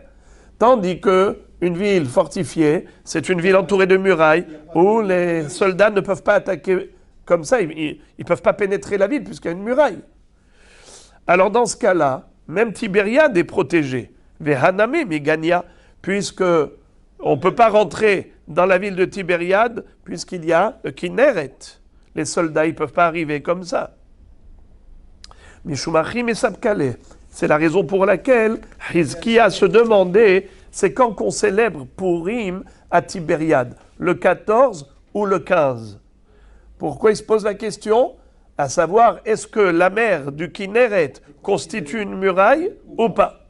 Tandis que une ville fortifiée, c'est une ville entourée de murailles où les soldats ne peuvent pas attaquer comme ça, ils ne peuvent pas pénétrer la ville puisqu'il y a une muraille. Alors dans ce cas-là, même Tibériade est protégée. Vehaname Migania, puisque on ne peut pas rentrer dans la ville de Tibériade puisqu'il y a le Kinneret. Les soldats, ils ne peuvent pas arriver comme ça. Mishumachim et Sabkale. C'est la raison pour laquelle Hizkia se demandait, c'est quand qu'on célèbre Purim à Tibériade, le 14 ou le 15. Pourquoi il se pose la question? À savoir, est-ce que la mer du Kinneret constitue une muraille ou pas?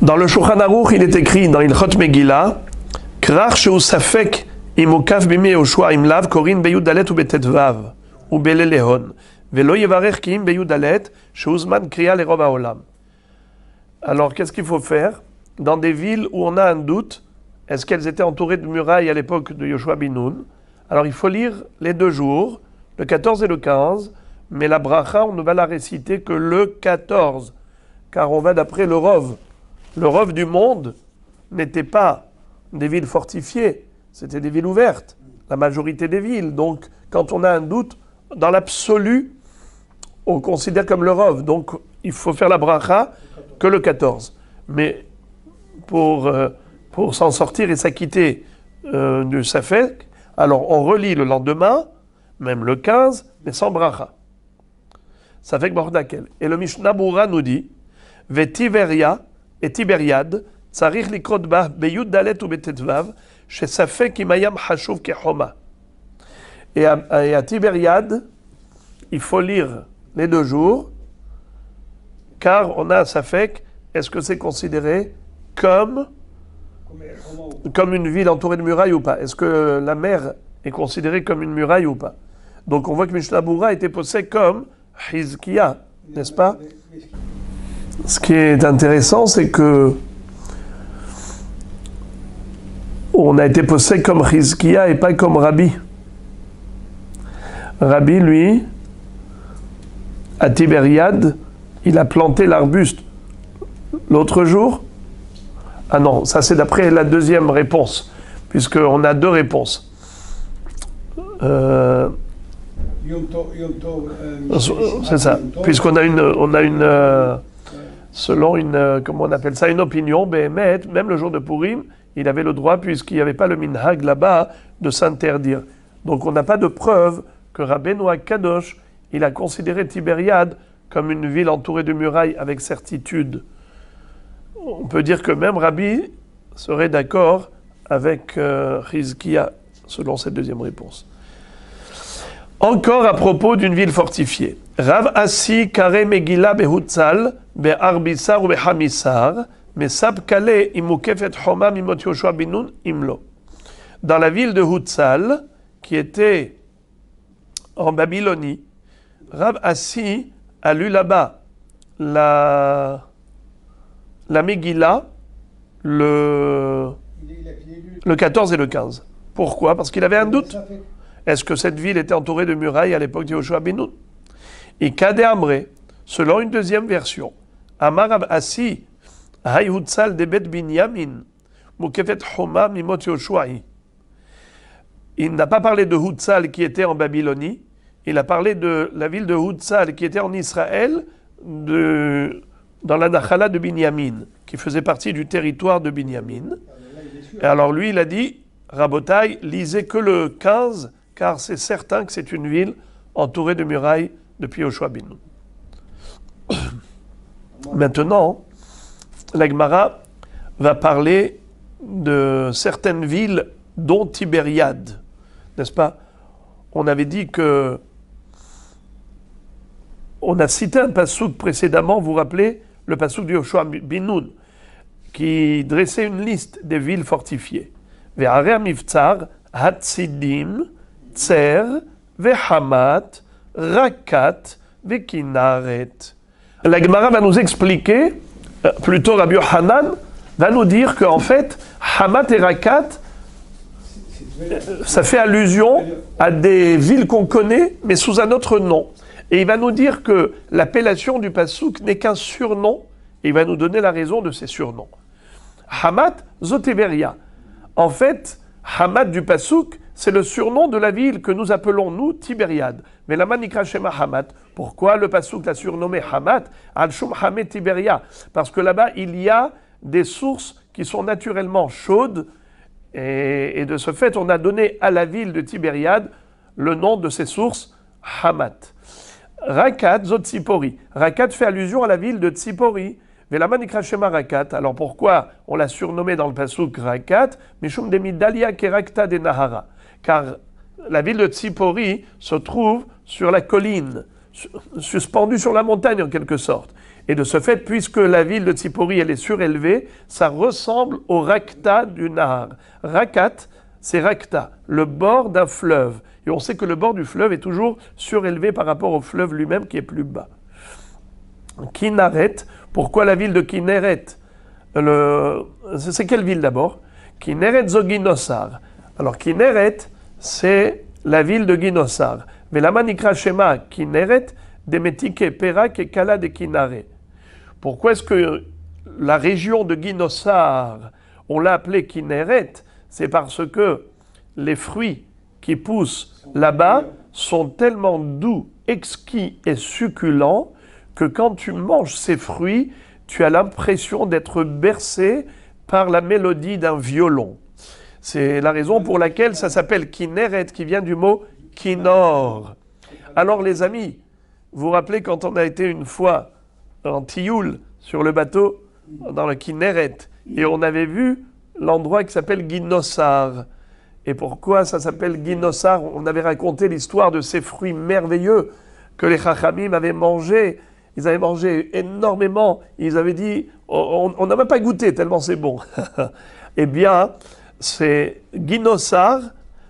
Dans le Shulchan Aruch, il est écrit dans Ilchot Megillah, Krach sheu safek imukaf bimi Yoshua imlav korin beyudalet ou betetvav ou belelehon velo yevarech ki im beyudalet sheuzman kriya lerov haolam. Alors, qu'est-ce qu'il faut faire dans des villes où on a un doute? Est-ce qu'elles étaient entourées de murailles à l'époque de Yoshua bin Nun? Alors, il faut lire les 2 jours, le 14 et le 15, mais la bracha, on ne va la réciter que le 14, car on va d'après le Rov. Le Rov du monde n'était pas des villes fortifiées, c'était des villes ouvertes, la majorité des villes. Donc, quand on a un doute, dans l'absolu, on considère comme le Rov. Donc, il faut faire la bracha que le 14. Mais pour s'en sortir et s'acquitter du Safek, alors on relit le lendemain, même le 15, mais sans bracha. Safek Bordakel. Et le Mishnah Bura nous dit, Vetiveria, et Tibériade, Tsarich likrot bah beyud dalet ou betetvav, chez Safek imayam hashuv kehoma. Et à Tibériade, il faut lire les 2 jours, car on a un Safek, est-ce que c'est considéré comme une ville entourée de murailles ou pas? Est-ce que la mer est considérée comme une muraille ou pas? Donc on voit que Mishnah Bura était posé comme Hizkia, n'est-ce pas? Ce qui est intéressant, c'est que on a été posé comme Hizkia et pas comme Rabbi. Rabbi, lui, à Tibériade, il a planté l'arbuste l'autre jour. Ah non, ça c'est d'après la deuxième réponse, puisqu'on a 2 réponses. C'est ça, puisqu'on a une selon une, comment on appelle ça, une opinion, Béhémet, même le jour de Purim, il avait le droit, puisqu'il n'y avait pas le minhag là-bas, de s'interdire. Donc on n'a pas de preuve que Rabbeinu Kadosh, il a considéré Tibériade comme une ville entourée de murailles avec certitude. On peut dire que même Rabbi serait d'accord avec Hizkia, selon cette deuxième réponse. Encore à propos d'une ville fortifiée. Rav Assi kare Megillah behutzal be'arbisar ou behamisar mesab kale imukefet homa mimot Yoshua bin Nun imlo. Dans la ville de Hutzal, qui était en Babylonie, Rav Assi a lu là-bas la Megillah, le 14 et le 15. Pourquoi? Parce qu'il avait un doute. Est-ce que cette ville était entourée de murailles à l'époque de Yoshua bin Nun? Et Kade Amré, selon une deuxième version, Amar Rav Assi, Hay Hutzal de Bet Binyamin, Mukefet Homa Mimot Yoshua'i. Il n'a pas parlé de Hutzal qui était en Babylonie, il a parlé de la ville de Hutzal qui était en Israël, dans la Nachala de Binyamin, qui faisait partie du territoire de Binyamin. Et alors lui, il a dit, Rabotai, lisez que le 15, car c'est certain que c'est une ville entourée de murailles depuis Yoshua bin Nun. Maintenant, la Gemara va parler de certaines villes, dont Tibériade, n'est-ce pas? On avait dit que on a cité un passouk précédemment, vous vous rappelez, le passouk de Yoshua bin Nun, qui dressait une liste des villes fortifiées. Ve'arei miftzar, Hatzidim, Tser, Ve'hamat, Rakat, Ve'kinaret. La Gemara va nous expliquer, plutôt Rabbi Yohanan va nous dire qu'en fait, Hamat et Rakat, ça fait allusion à des villes qu'on connaît, mais sous un autre nom. Et il va nous dire que l'appellation du passouk n'est qu'un surnom, et il va nous donner la raison de ces surnoms. Hamat, Zoteberia. En fait, Hamat du passouk, c'est le surnom de la ville que nous appelons, nous, Tibériade. Mais la manikra shema Hamat. Pourquoi le passouk l'a surnommé Hamat? Al-Shum Hamet Tiberia. Parce que là-bas, il y a des sources qui sont naturellement chaudes, et de ce fait, on a donné à la ville de Tibériade le nom de ces sources, Hamat. Rakat, Zot Tzipori. Rakat fait allusion à la ville de Tzipori. Velaman ikra shema Rakat. Alors pourquoi on l'a surnommé dans le passouk Rakat? Mishum demidalia kerakta de Nahara. Car la ville de Tzipori se trouve sur la colline, suspendue sur la montagne en quelque sorte. Et de ce fait, puisque la ville de Tzipori elle est surélevée, ça ressemble au Rakta du Nahar. Rakat, c'est Rakta, le bord d'un fleuve. Et on sait que le bord du fleuve est toujours surélevé par rapport au fleuve lui-même qui est plus bas. Kinnaret, pourquoi la ville de Kinneret? C'est quelle ville d'abord? Kinneret Zoginosar. Alors Kinneret, c'est la ville de Ginosar. Mais la manikra shema Kinneret, Demetike Perak et Kala de Kinnare. Pourquoi est-ce que la région de Ginosar, on l'a appelée Kinneret? C'est parce que les fruits qui poussent là-bas sont tellement doux, exquis et succulents que quand tu manges ces fruits, tu as l'impression d'être bercé par la mélodie d'un violon. C'est la raison pour laquelle ça s'appelle Kinneret, qui vient du mot Kinnor. Alors les amis, vous vous rappelez quand on a été une fois en Tioul, sur le bateau, dans le Kinneret, et on avait vu l'endroit qui s'appelle Ginosar. Et pourquoi ça s'appelle Ginosar? On avait raconté l'histoire de ces fruits merveilleux que les Chachamim avaient mangés. Ils avaient mangé énormément. Ils avaient dit, on n'a même pas goûté tellement c'est bon. Eh bien, c'est Ginosar,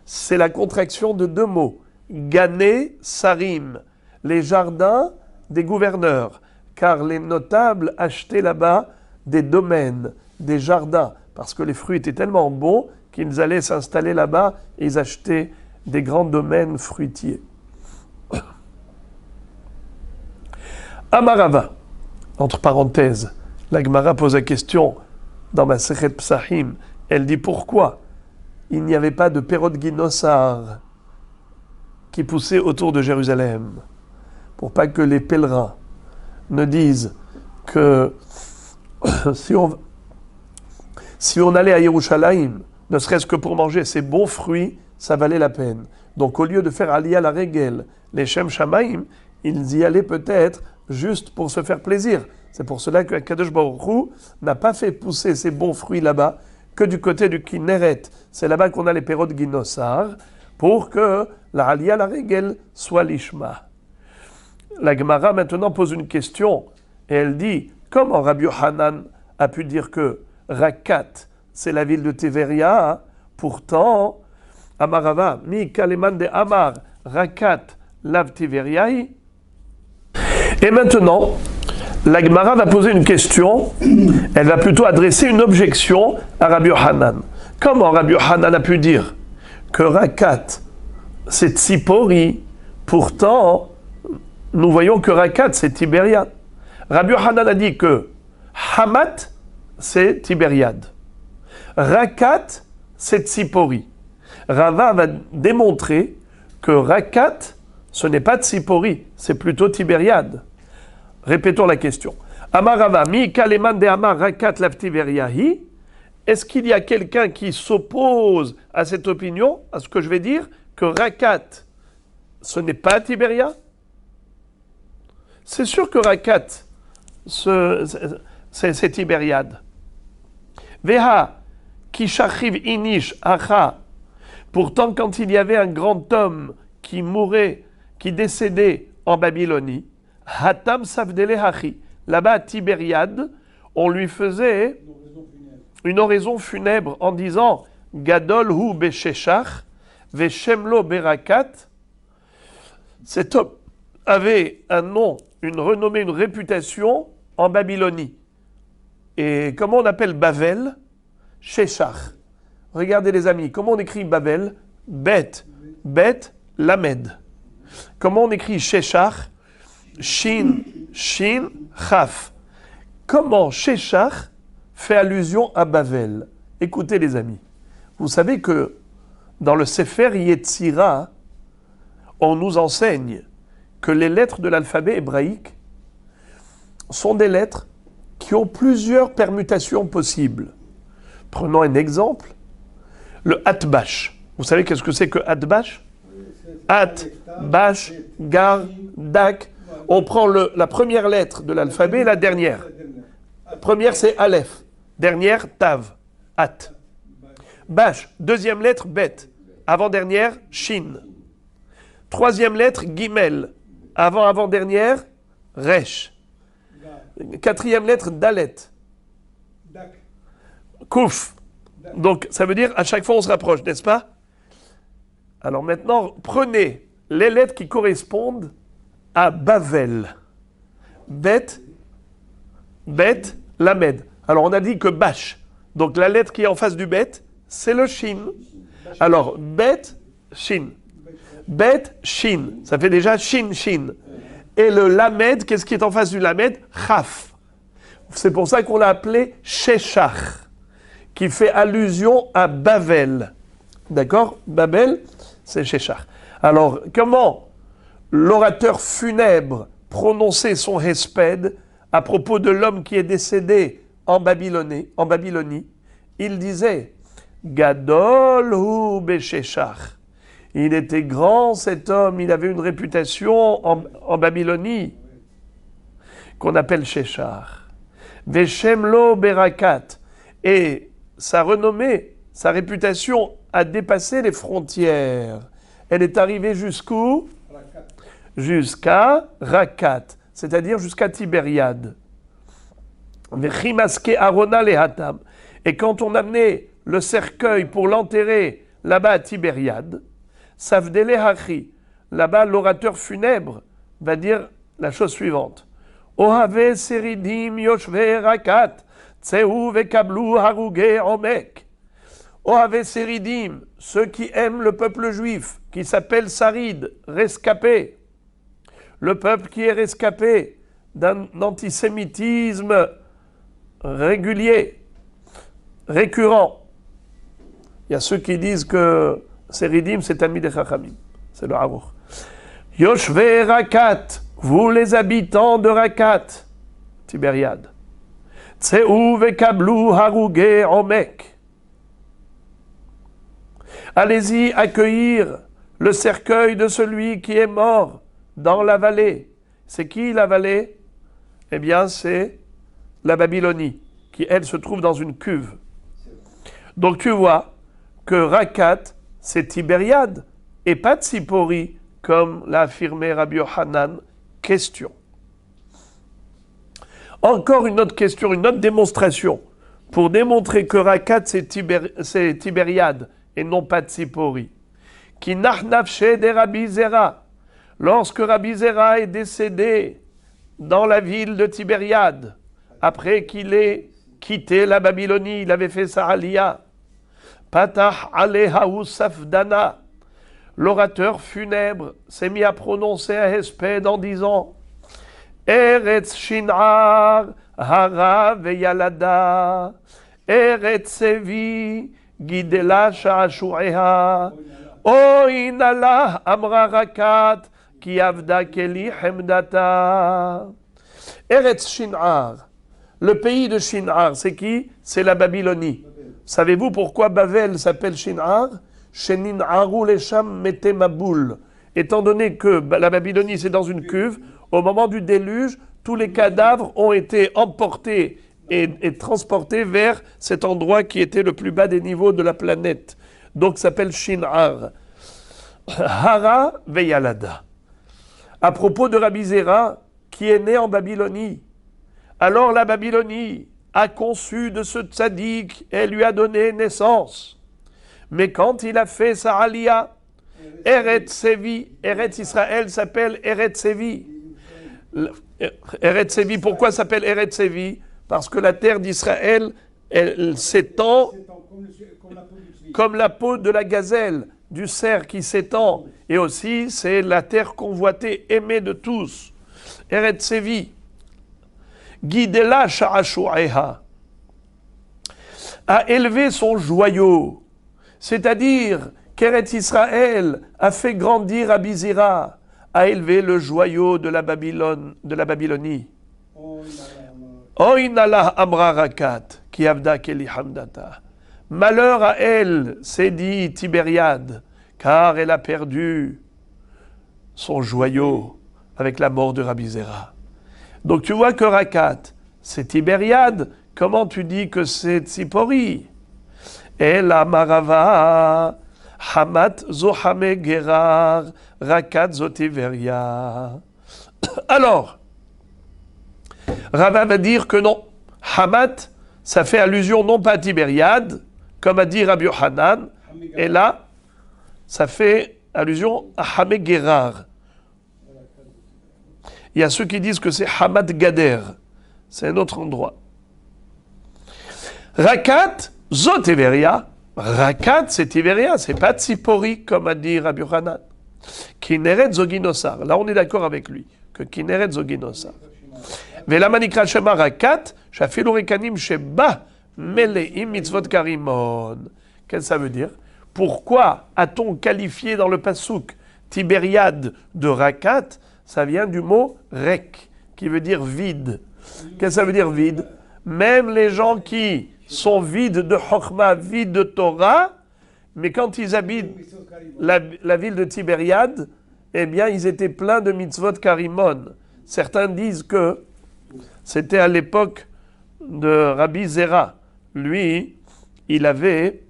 c'est la contraction de deux mots. Gané, Sarim, les jardins des gouverneurs. Car les notables achetaient là-bas des domaines, des jardins, parce que les fruits étaient tellement bons qu'ils allaient s'installer là-bas et ils achetaient des grands domaines fruitiers. Amarava, entre parenthèses, la Gemara pose la question dans ma Masechet Psahim. Elle dit pourquoi il n'y avait pas de Perot Ginosar qui poussait autour de Jérusalem, pour pas que les pèlerins ne disent que si on allait à Yerushalayim, ne serait-ce que pour manger ces bons fruits, ça valait la peine. Donc au lieu de faire Aliyah la Regel, les Shem Shamaim, ils y allaient peut-être juste pour se faire plaisir. C'est pour cela que Kadosh Baruch Hu n'a pas fait pousser ces bons fruits là-bas, que du côté du Kinneret. C'est là-bas qu'on a les Perot Ginosar, pour que la Aliyah la Regel, soit l'Ishma. La Gemara maintenant pose une question et elle dit comment Rabbi Yochanan a pu dire que Rakat, c'est la ville de Tiberia, pourtant, Amarava, mi kaleman de Amar, Rakat, lav Tiberiaï. Et maintenant, la Gemara va poser une question, elle va plutôt adresser une objection à Rabbi Yochanan. Comment Rabbi Yochanan a pu dire que Rakat, c'est Tzipori, pourtant, nous voyons que Rakat, c'est Tibériade. Rabbi Yochanan a dit que Hamat, c'est Tibériade. Rakat, c'est Tzipori. Rava va démontrer que Rakat, ce n'est pas Tzipori, c'est plutôt Tibériade. Répétons la question. Amar Rava, mi kaleman de Amar Rakat lav Tiberiahi. Est-ce qu'il y a quelqu'un qui s'oppose à cette opinion, à ce que je vais dire, que Rakat, ce n'est pas Tiberia? C'est sûr que Rakat, c'est Tibériade. Veha, kishachiv inish acha. Pourtant, quand il y avait un grand homme qui mourait, qui décédait en Babylonie, hatam savdele hachi. Là-bas à Tibériade, on lui faisait une oraison funèbre en disant Gadol hu besheshach, veshemlo berakat. Cet homme avait un nom, une renommée, une réputation en Babylonie. Et comment on appelle Bavel? Sheshach. Regardez les amis, comment on écrit Bavel? Bet, Lamed. Comment on écrit Sheshach? Shin, Chaf. Comment Sheshach fait allusion à Bavel? Écoutez les amis, vous savez que dans le Sefer Yetzira, on nous enseigne que les lettres de l'alphabet hébraïque sont des lettres qui ont plusieurs permutations possibles. Prenons un exemple, le Atbash. Vous savez qu'est-ce que c'est que Atbash? At, Bash, Gar, Dak. On prend la première lettre de l'alphabet et la dernière. Première, c'est Aleph. Dernière, Tav. At. Bash. Deuxième lettre, Bet. Avant-dernière, Shin. Troisième lettre, Gimel. Avant-dernière, Resh. Quatrième lettre, Dalet. Kouf. Donc, ça veut dire, à chaque fois, on se rapproche, n'est-ce pas? Alors maintenant, prenez les lettres qui correspondent à Bavel. Bet, Lamed. Alors, on a dit que Bash. Donc, la lettre qui est en face du Bet, c'est le Shin. Alors, Bet, Shin. Bet, Shin. Ça fait déjà Shin. Et le Lamed, qu'est-ce qui est en face du Lamed? Chaf. C'est pour ça qu'on l'a appelé Sheshach, qui fait allusion à Bavel. D'accord? Babel, c'est Sheshach. Alors, comment l'orateur funèbre prononçait son hesped à propos de l'homme qui est décédé en Babylonie? Il disait Gadol hu besheshach. Il était grand cet homme, il avait une réputation en Babylonie qu'on appelle Sheshach. Veshemlo berakat. Et sa renommée, sa réputation a dépassé les frontières. Elle est arrivée jusqu'où? Jusqu'à Rakat, c'est-à-dire jusqu'à Tibériade. Vechimaske arona lehatam. Et quand on amenait le cercueil pour l'enterrer là-bas à Tibériade, savdele hachi, là-bas l'orateur funèbre va dire la chose suivante. Ohave seridim yoshve rakat, tseu vekablu haruge omek. Ohave seridim, ceux qui aiment le peuple juif, qui s'appelle Sarid, rescapé. Le peuple qui est rescapé d'un antisémitisme régulier, récurrent. Il y a ceux qui disent que Seridim, c'est Talmid des Chachamim. C'est le Harour. Yoshve Rakat, vous les habitants de Rakat, Tibériade. Tseu vekablu haruge omek. Allez-y accueillir le cercueil de celui qui est mort dans la vallée. C'est qui la vallée? Eh bien, c'est la Babylonie, qui, elle, se trouve dans une cuve. Donc, tu vois que Rakat, c'est Tibériade, et pas Tzipori, comme l'a affirmé Rabbi Yochanan. Question. Encore une autre question, une autre démonstration, pour démontrer que Rakat c'est Tibériade et non pas Tzipori. Qui nafshe de Rabbi Zera, lorsque Rabbi Zera est décédé dans la ville de Tibériade, après qu'il ait quitté la Babylonie, il avait fait sa aliyah, Patah alehahu safdana, l'orateur funèbre s'est mis à prononcer un hesped en disant Eretz Shinar hara veyalada, Eretz Sevi gidela sha'ashu'eha, Oinala amra rakat ki avda keli hemdata. Eretz Shinar, le pays de Shinar, c'est qui? C'est la Babylonie. Savez-vous pourquoi Bavel s'appelle Shinar? Shenin Harou Lesham Mete Maboul. Étant donné que la Babylonie c'est dans une cuve, au moment du déluge, tous les cadavres ont été emportés et transportés vers cet endroit qui était le plus bas des niveaux de la planète. Donc ça s'appelle Shinar. Hara Veyalada. À propos de Rabbi Zera, qui est né en Babylonie. Alors la Babylonie a conçu de ce tzaddik et lui a donné naissance. Mais quand il a fait sa aliyah, Eretz Sevi, Eretz Israël s'appelle Eretz Sevi. Eretz Sevi, pourquoi s'appelle Eretz Sevi? Parce que la terre d'Israël, elle s'étend comme la peau de la gazelle, du cerf qui s'étend. Et aussi, c'est la terre convoitée, aimée de tous. Eretz Sevi. Guidela sha'ashu'eha. A élevé son joyau. C'est-à-dire qu'Eretz Israël a fait grandir Rabbi Zera, a élevé le joyau de la Babylonie. Oinala amra rakat, ki avda keli hamdata. Malheur à elle, s'est dit Tibériade, car elle a perdu son joyau avec la mort de Rabbi Zera. Donc tu vois que Rakat, c'est Tibériade. Comment tu dis que c'est Tzipori? Et la Marava, Hamat Zohame Gerar, Rakat Zotiveria. Alors, Rava va dire que non. Hamat, ça fait allusion non pas à Tibériade, comme a dit Rabbi Yochanan, et là, ça fait allusion à Hamé Gerar. Il y a ceux qui disent que c'est Hamad Gader. C'est un autre endroit. Rakat, Zoteveria. Rakat, c'est Tiveria, c'est pas Tzipori, comme a dit Rabbi Yochanan. Kineret Zoginosar. Là, on est d'accord avec lui, que Kineret Zoginosar. Velama nikra shema Rakat, shafilu rekanim sheba meleim mitzvot karimon. Qu'est-ce que ça veut dire? Pourquoi a-t-on qualifié dans le Passouk Tibériade de Rakat? Ça vient du mot rek, qui veut dire vide. Qu'est-ce que ça veut dire vide? Même les gens qui sont vides de Chokhmah, vides de Torah, mais quand ils habitent la ville de Tibériade, eh bien, ils étaient pleins de mitzvot karimon. Certains disent que c'était à l'époque de Rabbi Zera. Lui, il avait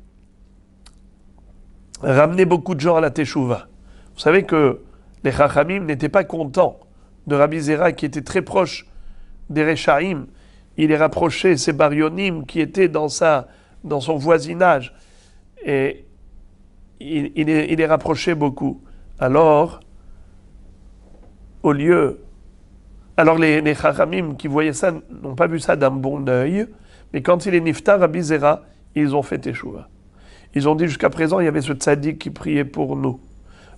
ramené beaucoup de gens à la Teshuvah. Vous savez que les Chachamim n'étaient pas contents de Rabbi Zera, qui était très proche des Rechaim. Il les rapprochait, ces Barionim qui étaient dans son voisinage. Et il les rapprochait beaucoup. Alors, les Chachamim qui voyaient ça n'ont pas vu ça d'un bon œil, mais quand il est niftar, Rabbi Zera, ils ont fait Teshuvah. Ils ont dit jusqu'à présent, il y avait ce tzaddik qui priait pour nous.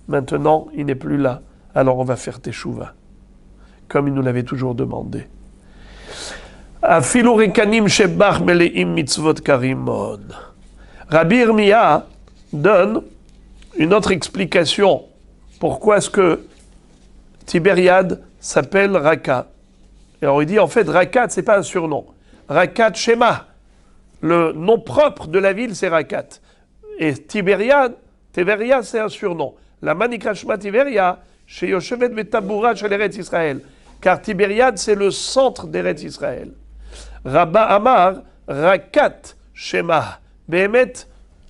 Maintenant, il n'est plus là, alors on va faire Teshuvah, comme il nous l'avait toujours demandé. Afilu rekanim shebach meleim mitzvot karimon. Rabbi Irmia donne une autre explication. Pourquoi est-ce que Tibériade s'appelle Raka? Alors il dit en fait Rakat, c'est pas un surnom. Rakat Shema, le nom propre de la ville, c'est Rakat. Et Tibériade, c'est un surnom. La Manikra Shema Tiberia, chez Yoshevet Betaboura, chez l'Eretz Israël. Car Tibériade, c'est le centre d'Eretz Israël. Rabba Amar, Rakat Shema. Behemet,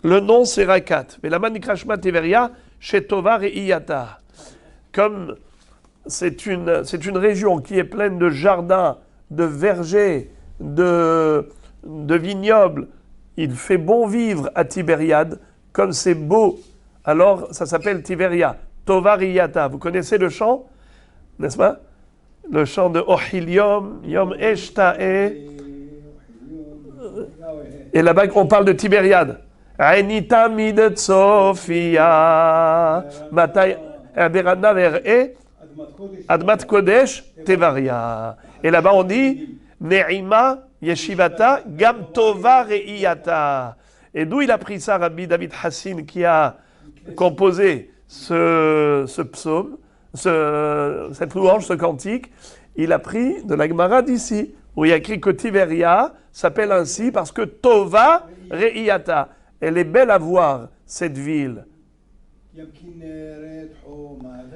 le nom c'est Rakat. Mais la Manikra Shema Tiberia, chez Tovar et Iyata. Comme c'est une région qui est pleine de jardins, de vergers, de vignobles. Il fait bon vivre à Tibériade, comme c'est beau. Alors, ça s'appelle Tiberia. Tovar Iyata. Vous connaissez le chant, n'est-ce pas? Le chant de Ohilium, Yom Eshtae. Et là-bas, on parle de Tibériade. Aïnita mid Sofia. Matai Aberana Ver'e. Admat Kodesh Tevaria. Et là-bas, on dit Ne'ima Yeshivata Gam Tovar Iyata. Et d'où il a pris ça, Rabbi David Hassin, qui a composé ce psaume, cette louange, ce cantique. Il a pris de la Gemara d'ici, où il y a écrit que Tiberia s'appelle ainsi parce que Tova Re'iyata. Elle est belle à voir, cette ville.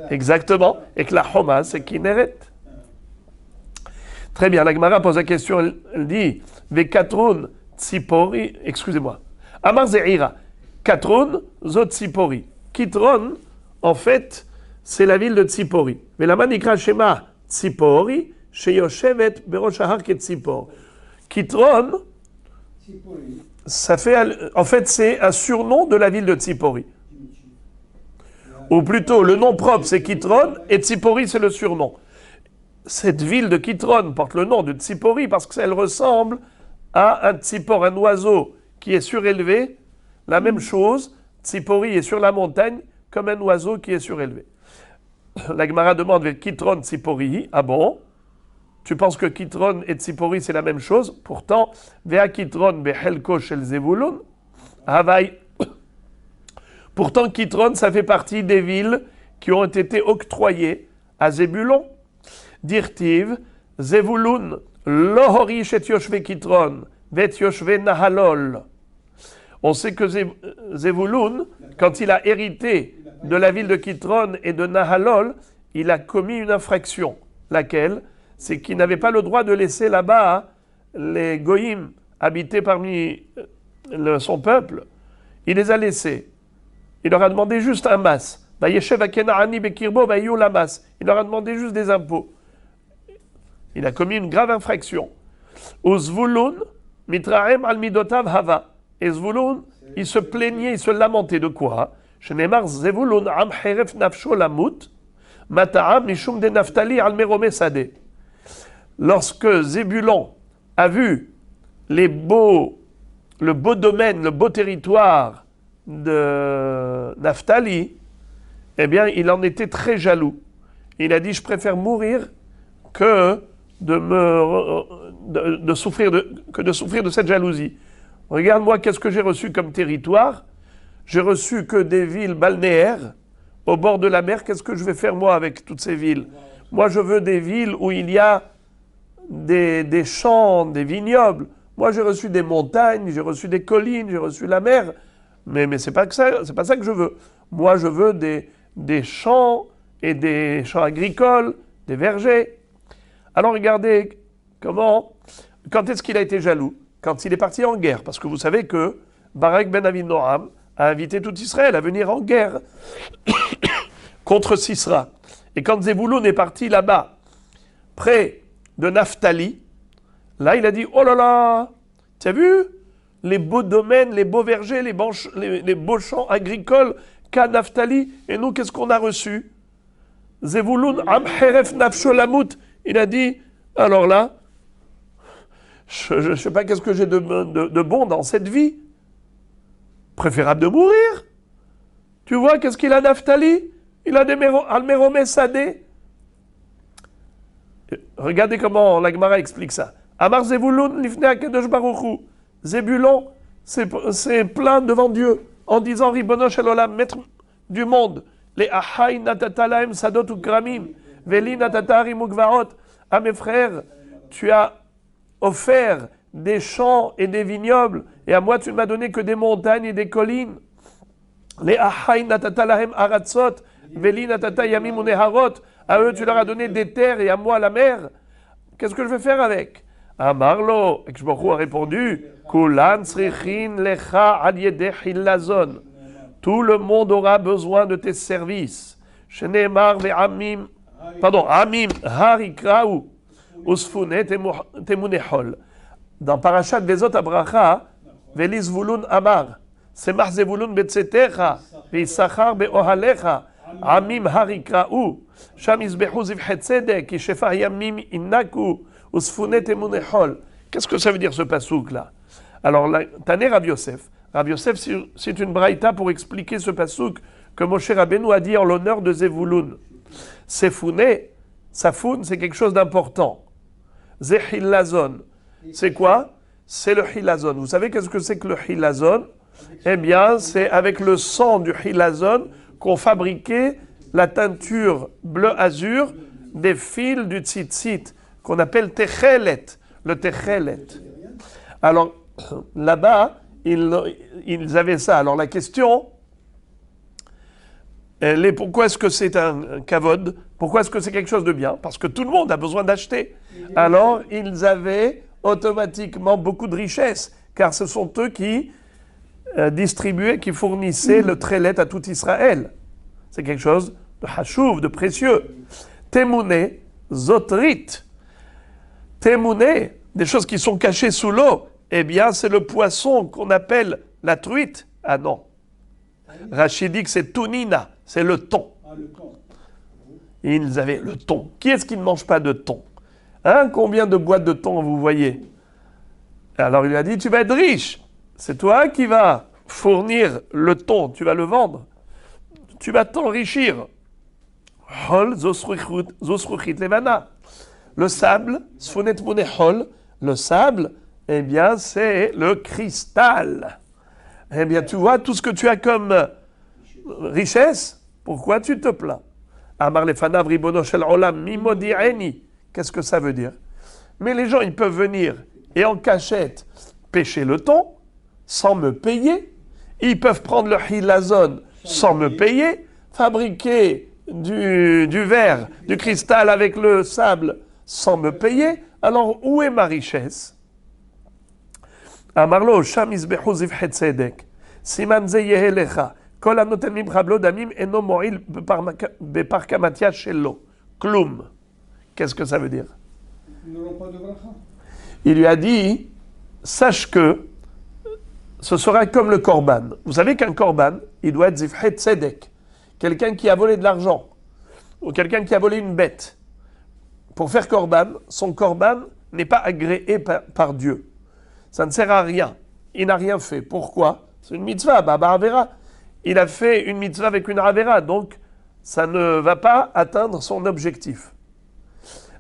Exactement. Et que la Homa, c'est Kinneret. Très bien. La Gemara pose la question, elle dit Vekatrun Tzipori, excusez-moi. Amar Ze'ira, Katrun Zot Tzipori. Kitron, en fait, c'est la ville de Tzipori. Mais la manikra Shema Tzipori, Sheyoshevet Berosh Ahar Ketzipor. Kitron, ça fait, en fait, c'est un surnom de la ville de Tzipori. Ou plutôt, le nom propre, c'est Kitron, et Tzipori, c'est le surnom. Cette ville de Kitron porte le nom de Tzipori parce qu'elle ressemble à un tzipor, un oiseau qui est surélevé. La même chose, Tzipori est sur la montagne comme un oiseau qui est surélevé. La Gemara demande Kitron Tzipori. Ah bon? Tu penses que Kitron et Tzipori c'est la même chose? Pourtant, Vea Kitron behelko shel Zevulun. Havaï. Pourtant, Kitron, ça fait partie des villes qui ont été octroyées à Zébulon. Dirtiv, Zevulun, Lohorish et Yoshve Kitron, Vet Yoshve Nahalol. On sait que Zevulun, quand il a hérité de la ville de Kitron et de Nahalol, il a commis une infraction. Laquelle? C'est qu'il n'avait pas le droit de laisser là-bas les Goïm habiter parmi son peuple. Il les a laissés. Il leur a demandé juste un mas. Il leur a demandé juste des impôts. Il a commis une grave infraction. Zvulun, mitraem al midotav hava. Et Zvulun, il se plaignait, il se lamentait de quoi? Shenemar Zevulun am heref nafsho lamut, mata'am mishum de naftali al merome sade. Lorsque Zébulon a vu le beau domaine, le beau territoire de Naphtali, eh bien, il en était très jaloux. Il a dit, je préfère mourir que de souffrir de cette jalousie. Regarde-moi, qu'est-ce que j'ai reçu comme territoire? J'ai reçu que des villes balnéaires au bord de la mer. Qu'est-ce que je vais faire, moi, avec toutes ces villes? Moi, je veux des villes où il y a des champs, des vignobles. Moi, j'ai reçu des montagnes, j'ai reçu des collines, j'ai reçu la mer. Mais c'est pas ça que je veux. Moi, je veux des champs et des champs agricoles, des vergers. Alors, regardez quand est-ce qu'il a été jaloux? Quand il est parti en guerre. Parce que vous savez que Barak ben Avinoam a invité tout Israël à venir en guerre contre Sisra. Et quand Zébouloun est parti là-bas, près de Naphtali, là, il a dit, oh là là, tu as vu les beaux domaines, les beaux vergers, les beaux champs agricoles qu'a Naphtali, et nous, qu'est-ce qu'on a reçu? Zevulun am heref nafsholamut. Il a dit, alors là, je ne sais pas qu'est-ce que j'ai de bon dans cette vie. Préférable de mourir. Tu vois, qu'est-ce qu'il a Naphtali? Il a des almeromé sadé. Regardez comment la Gemara explique ça. Amar Zevulun lifnei HaKadosh Baruch Hu. Zébulon, c'est plein devant Dieu, en disant Ribono shel olam, maître du monde, les ahai natata lahem sadot ukramim, veli natata harim ukvarot. À mes frères, tu as offert des champs et des vignobles, et à moi tu ne m'as donné que des montagnes et des collines. Les ahai natata lahem aratzot, veli natata yamim uneharot. À eux tu leur as donné des terres et à moi la mer. Qu'est-ce que je vais faire avec? Amarlo, Ekshbochou a répondu, Kulan srichin lecha ad yedeh hillazon. Tout le monde aura besoin de tes services. Shenemar ve'amim, amim harikraou, usfune temunechol. Dans Parashat Vezot Abracha, Velis Vulun Amar, Semach Zevulun Betzetecha, Veisachar Beohalecha, Amim Harikraou, Sham Izbehu Zivchet Tzedek, Ishefah Yamim Innaku, Usfune Temunechol. Qu'est-ce que ça veut dire ce pasouk-là? Alors, Taner Rav Yosef. Rav Yosef, c'est une braïta pour expliquer ce pasouk que Moshe Rabbeinu a dit en l'honneur de Zevulun. Sefune, Safoun, c'est quelque chose d'important. Zehilazon. C'est quoi? C'est le hilazon. Vous savez qu'est-ce que c'est que le hilazon? Eh bien, c'est avec le sang du hilazon qu'on fabriquait la teinture bleu-azur des fils du tzitzit, qu'on appelle techelet, le techelet. Alors, là-bas, ils avaient ça. Alors, la question, elle est pourquoi est-ce que c'est un kavod? Pourquoi est-ce que c'est quelque chose de bien? Parce que tout le monde a besoin d'acheter. Alors, ils avaient automatiquement beaucoup de richesses, car ce sont eux qui distribuaient, qui fournissaient le trélet à tout Israël. C'est quelque chose de hachouv, de précieux. Temouné, zotrit. Temouné, des choses qui sont cachées sous l'eau, eh bien, c'est le poisson qu'on appelle la truite. Ah non. Rachid dit que c'est tunina, c'est le thon. Ils avaient le thon. Qui est-ce qui ne mange pas de thon? Hein, combien de boîtes de thon vous voyez? Alors il lui a dit, tu vas être riche. C'est toi qui vas fournir le thon, tu vas le vendre. Tu vas t'enrichir. Hol zosruchit levana. Le sable, sfunet monehol, le sable, eh bien c'est le cristal. Eh bien tu vois tout ce que tu as comme richesse, pourquoi tu te plains? Amar lefanav ribono shel olam mimodi'eni. Qu'est-ce que ça veut dire? Mais les gens, ils peuvent venir et en cachette pêcher le thon sans me payer. Ils peuvent prendre le hilazon sans me payer, fabriquer du verre, du cristal avec le sable sans me payer. Alors, où est ma richesse? Amarlo, sham izbehu zivchet tzedek, siman ze yehe lecha, kol hanoten mimcha blo damim eno mo'il beparkamatia shelo, klum. Qu'est-ce que ça veut dire? Il lui a dit, sache que ce sera comme le korban. Vous savez qu'un korban, il doit être zivchet tzedek, quelqu'un qui a volé de l'argent, ou quelqu'un qui a volé une bête. Pour faire korban, son korban n'est pas agréé par Dieu. Ça ne sert à rien. Il n'a rien fait. Pourquoi? C'est une mitzvah, Baba Avera. Il a fait une mitzvah avec une Avera, donc ça ne va pas atteindre son objectif.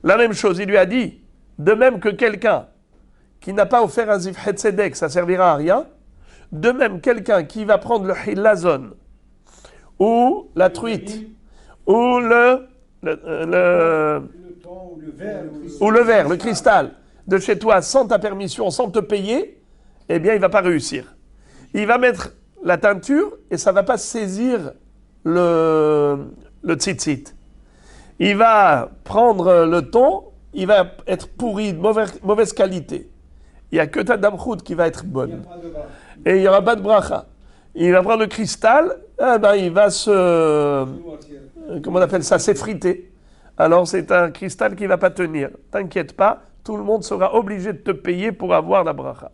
La même chose, il lui a dit, de même que quelqu'un qui n'a pas offert un zivchet tzedek, ça servira à rien. De même, quelqu'un qui va prendre le hilazon, ou la truite, ou le verre, le cristal, de chez toi sans ta permission, sans te payer, eh bien, il ne va pas réussir. Il va mettre la teinture et ça ne va pas saisir le tzitzit. Il va prendre le thon, il va être pourri, de mauvaise qualité. Il n'y a que ta damchout qui va être bonne. Et il n'y aura pas de bracha. Il va prendre le cristal, il va comment on appelle ça, s'effriter. Alors c'est un cristal qui ne va pas tenir. T'inquiète pas, tout le monde sera obligé de te payer pour avoir la bracha.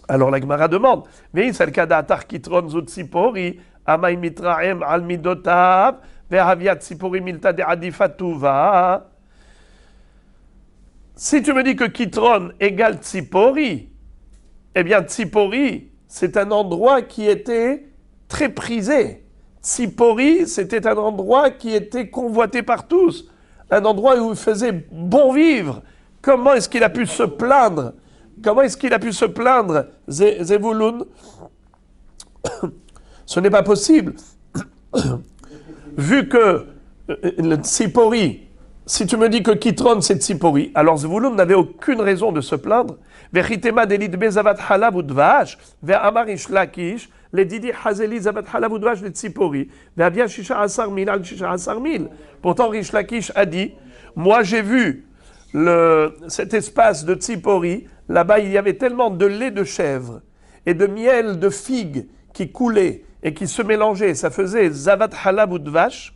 Alors la Gemara demande, mais c'est le cas d'Atar Kitron Zut Sipori, Amay Mitraem Al Midotav, Vehaviat Sipori Milta de Adifatuva. Si tu me dis que Kitron égale Tsipori, eh bien Tsipori, c'est un endroit qui était très prisé. Tsipori, c'était un endroit qui était convoité par tous, un endroit où il faisait bon vivre. Comment est-ce qu'il a pu se plaindre? Comment est-ce qu'il a pu se plaindre, Zevulun? Ce n'est pas possible. Vu que le Tsipori, si tu me dis que Kitron c'est Tsipori, alors Zevulun n'avait aucune raison de se plaindre. Vechitema delit bezavat halav udvash, ve'amar ish lakish, les didi hazeli zavat halav udvash le Tsipori, ve'avia shisha asar mil al shisha asar mil. Pourtant Rish Lakish a dit, moi j'ai vu cet espace de Tsipori, là-bas il y avait tellement de lait de chèvre et de miel de figue qui coulait et qui se mélangeait, ça faisait zavat halab ou dvash,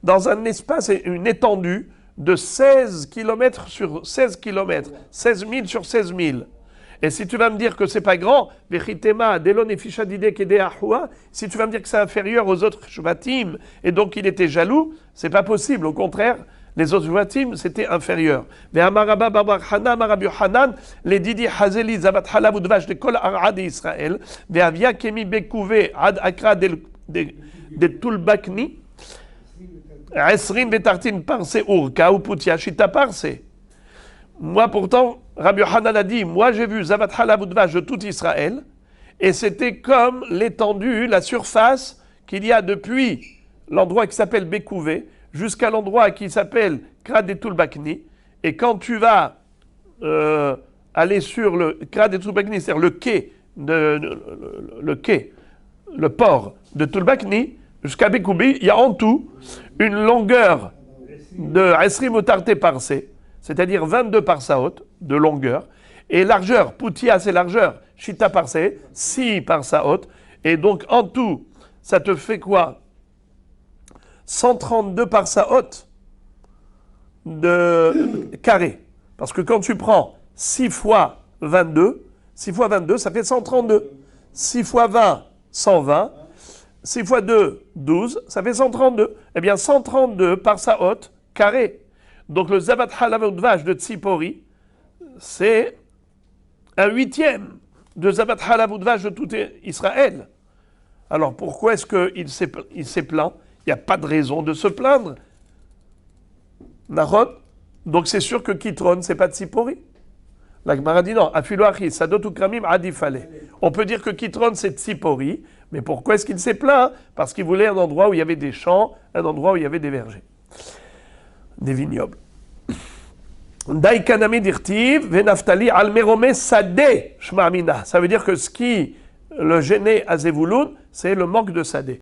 dans un espace, une étendue de 16 km sur 16 km, 16 000 sur 16 000. Et si tu vas me dire que c'est pas grand, si tu vas me dire que c'est inférieur aux autres shvatim, et donc il était jaloux, c'est pas possible. Au contraire, les autres shvatim, c'était inférieur. Les didi hazeli zavat halav udvash de kol arad Israël, ve'avia kemi bekouve ad akra de tulbakni, esrin vetartin parse urka ou putia shita parse. Moi, pourtant, Rabbi Yochanan a dit, moi j'ai vu Zavat Halav Udvash de tout Israël, et c'était comme l'étendue, la surface qu'il y a depuis l'endroit qui s'appelle Bekouvé, jusqu'à l'endroit qui s'appelle Krad et Tulbakni. Et quand tu vas aller sur le Krad et Tulbakni, c'est-à-dire le port de Tulbakni, jusqu'à Bekoubi, il y a en tout une longueur de Esrim Otarté Parsé, c'est-à-dire 22 parsaot de longueur, et largeur, Poutia c'est largeur, Shita parsé, 6 parsaot, et donc en tout, ça te fait quoi? 132 parsaot de carré. Parce que quand tu prends 6 fois 22, ça fait 132. 6 fois 20, 120. 6 fois 2, 12, ça fait 132. Eh bien, 132 parsaot carré. Donc le Zavat Halav Udvash de Tzipori, c'est un 8e de Zavat Halav Udvash de tout Israël. Alors pourquoi est-ce qu'il s'est plaint? Il n'y a pas de raison de se plaindre. Nahon. Donc c'est sûr que Kitron, c'est pas Tzipori. La Gemara dit non, Afiloachi, Sadot Ukramim Adifale. On peut dire que Kitron, c'est Tzipori, mais pourquoi est-ce qu'il s'est plaint? Parce qu'il voulait un endroit où il y avait des champs, un endroit où il y avait des vergers. Des vignobles. Daikanami dirtiv, venaftali almerome sadeh shma'amina. Ça veut dire que ce qui le gênait à Zevulun, c'est le manque de sadeh.